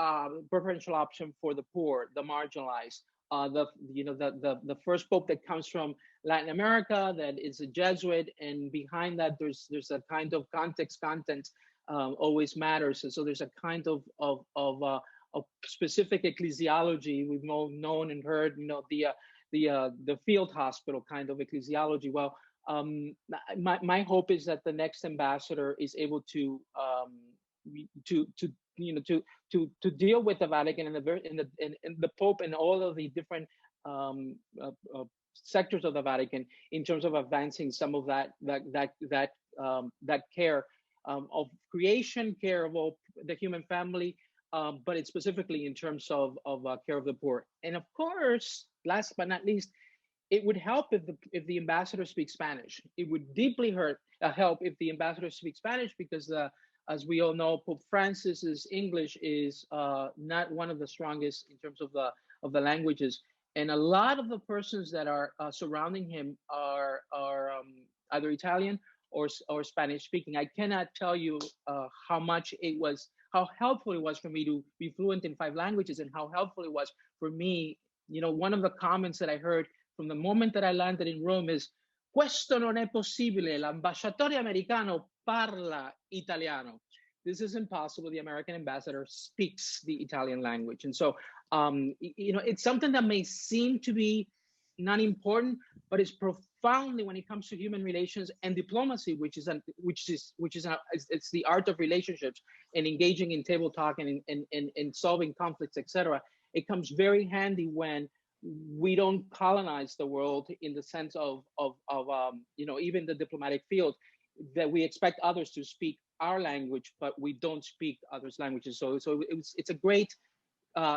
preferential option for the poor, the marginalized, the first pope that comes from Latin America, that is a Jesuit, and behind that there's a kind of content always matters. And so there's a kind of specific ecclesiology we've known and heard, the field hospital kind of ecclesiology. Well, my hope is that the next ambassador is able to to deal with the Vatican and the Pope and all of the different um, uh, uh, sectors of the Vatican in terms of advancing some of that care of creation, care of all the human family, but it's specifically in terms of care of the poor. And of course, last but not least, it would help if the ambassador speaks Spanish. It would deeply help if the ambassador speaks Spanish, because as we all know, Pope Francis's English is not one of the strongest in terms of the languages, and a lot of the persons that are surrounding him are either Italian or Spanish speaking. I cannot tell you how helpful it was for me to be fluent in 5 languages, and how helpful it was for me. One of the comments that I heard from the moment that I landed in Rome is, "Questo non è possibile, l'ambasciatore americano parla italiano." This is impossible. The American ambassador speaks the Italian language. And so, it's something that may seem to be not important, but it's profoundly, when it comes to human relations and diplomacy, which is it's the art of relationships and engaging in table talk and solving conflicts, etc. It comes very handy when we don't colonize the world in the sense of even the diplomatic field, that we expect others to speak our language, but we don't speak others' languages. So it's a great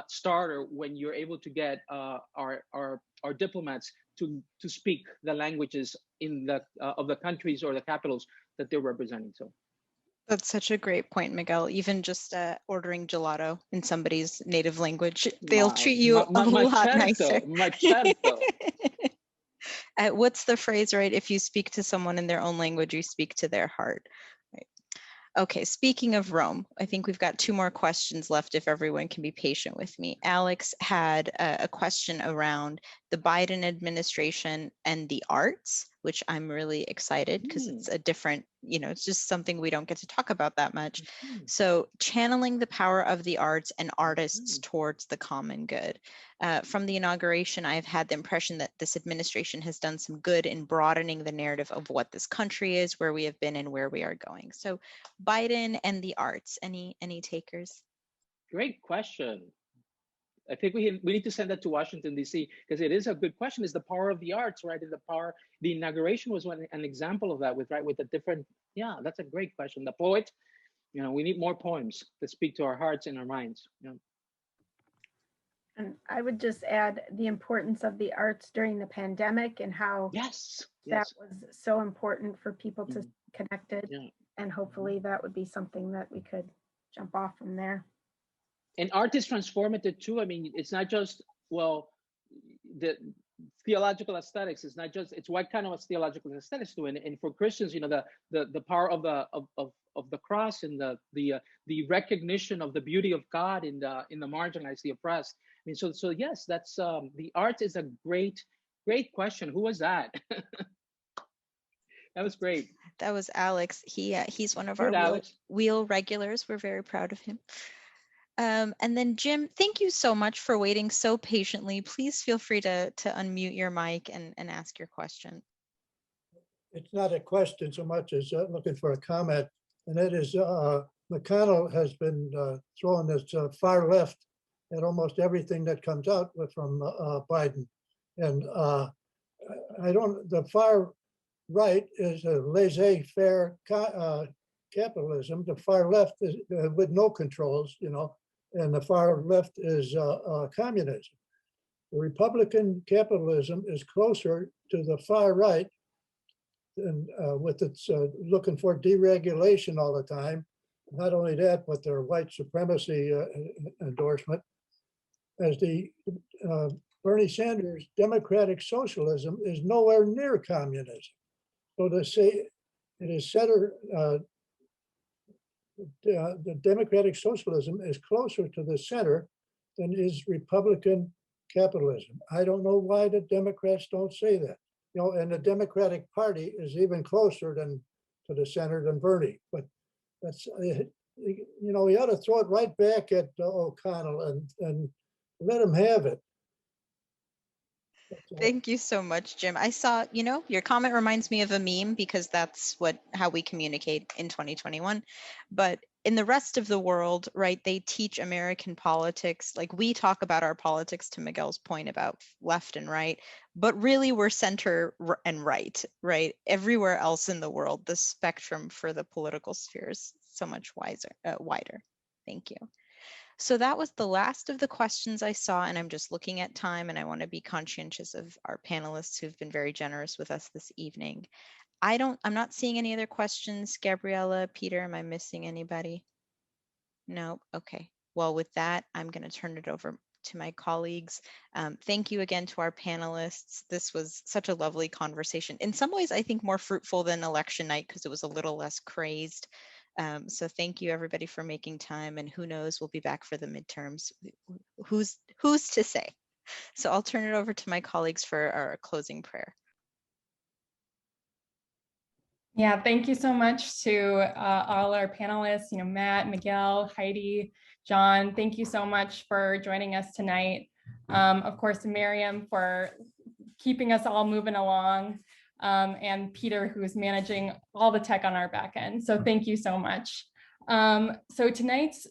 starter when you're able to get our diplomats to speak the languages in of the countries or the capitals that they're representing. So That's such a great point, Miguel. Even just ordering gelato in somebody's native language, they'll treat you a lot nicer. What's the phrase, right? If you speak to someone in their own language, you speak to their heart. Right. Okay, speaking of Rome, I think we've got 2 more questions left if everyone can be patient with me. Alex had a question around the Biden administration and the arts, which I'm really excited because it's a different, it's just something we don't get to talk about that much. So channeling the power of the arts and artists towards the common good. From the inauguration, I've had the impression that this administration has done some good in broadening the narrative of what this country is, where we have been, and where we are going. So Biden and the arts, any takers? Great question. I think we need to send that to Washington, D.C., because it is a good question. Is the power of the arts, right? The inauguration was an example of that with the different, that's a great question. The poet, we need more poems that speak to our hearts and our minds. And I would just add the importance of the arts during the pandemic and how that was so important for people to stay connected. And hopefully that would be something that we could jump off from there. And art is transformative too. I mean, it's not just, the theological aesthetics. It's not just, it's what kind of theological aesthetics do. And for Christians, the power of the cross and the recognition of the beauty of God in the marginalized, the oppressed. I mean, so yes, that's the art is a great question. Who was that? That was great. That was Alex. He's one of our wheel regulars. We're very proud of him. And then Jim, thank you so much for waiting so patiently. Please feel free to unmute your mic and ask your question. It's not a question so much as looking for a comment, and that is McConnell has been throwing this far left at almost everything that comes out from Biden. And the far right is a laissez-faire capitalism. The far left is with no controls, and the far left is communism. The Republican capitalism is closer to the far right, and with its looking for deregulation all the time. Not only that, but their white supremacy endorsement. As the Bernie Sanders democratic socialism is nowhere near communism. So to say it is center, the democratic socialism is closer to the center than is Republican capitalism. I don't know why the Democrats don't say that. And the Democratic Party is even closer to the center than Bernie. But that's, we ought to throw it right back at O'Connell and let him have it. Thank you so much, Jim. I saw, your comment reminds me of a meme because that's how we communicate in 2021. But in the rest of the world, right, they teach American politics. Like we talk about our politics, to Miguel's point about left and right, but really we're center and right, right? Everywhere else in the world, the spectrum for the political sphere is so much wider. Thank you. So that was the last of the questions I saw, and I'm just looking at time, and I want to be conscientious of our panelists who've been very generous with us this evening. I'm not seeing any other questions. Gabriella, Peter, am I missing anybody? No, okay. Well, with that, I'm going to turn it over to my colleagues. Thank you again to our panelists. This was such a lovely conversation. In some ways, I think more fruitful than election night because it was a little less crazed. So thank you everybody for making time, and who knows, we'll be back for the midterms. Who's to say? So I'll turn it over to my colleagues for our closing prayer. Yeah, thank you so much to all our panelists, Matt, Miguel, Heidi, John. Thank you so much for joining us tonight. Of course, to Miriam for keeping us all moving along, and Peter, who's managing all the tech on our back end. So thank you so much. So tonight's,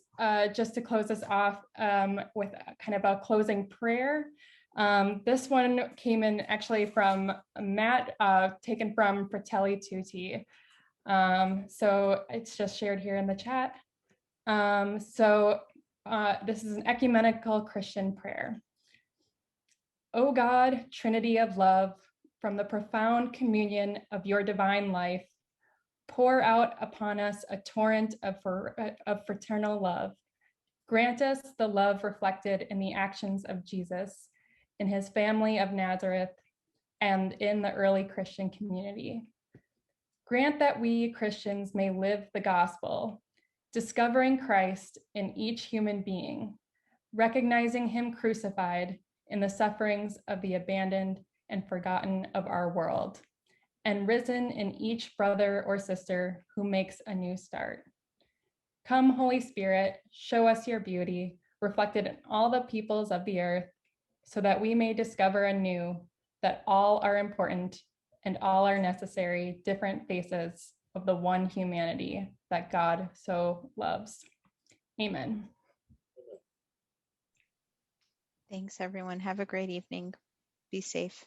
just to close us off with kind of a closing prayer. This one came in actually from Matt, taken from Fratelli Tutti. So it's just shared here in the chat. This is an ecumenical Christian prayer. O God, Trinity of love, from the profound communion of your divine life, pour out upon us a torrent of fraternal love. Grant us the love reflected in the actions of Jesus, in his family of Nazareth, and in the early Christian community. Grant that we Christians may live the gospel, discovering Christ in each human being, recognizing him crucified in the sufferings of the abandoned and forgotten of our world, and risen in each brother or sister who makes a new start. Come, Holy Spirit, show us your beauty, reflected in all the peoples of the earth, so that we may discover anew that all are important and all are necessary different faces of the one humanity that God so loves. Amen. Thanks, everyone. Have a great evening. Be safe.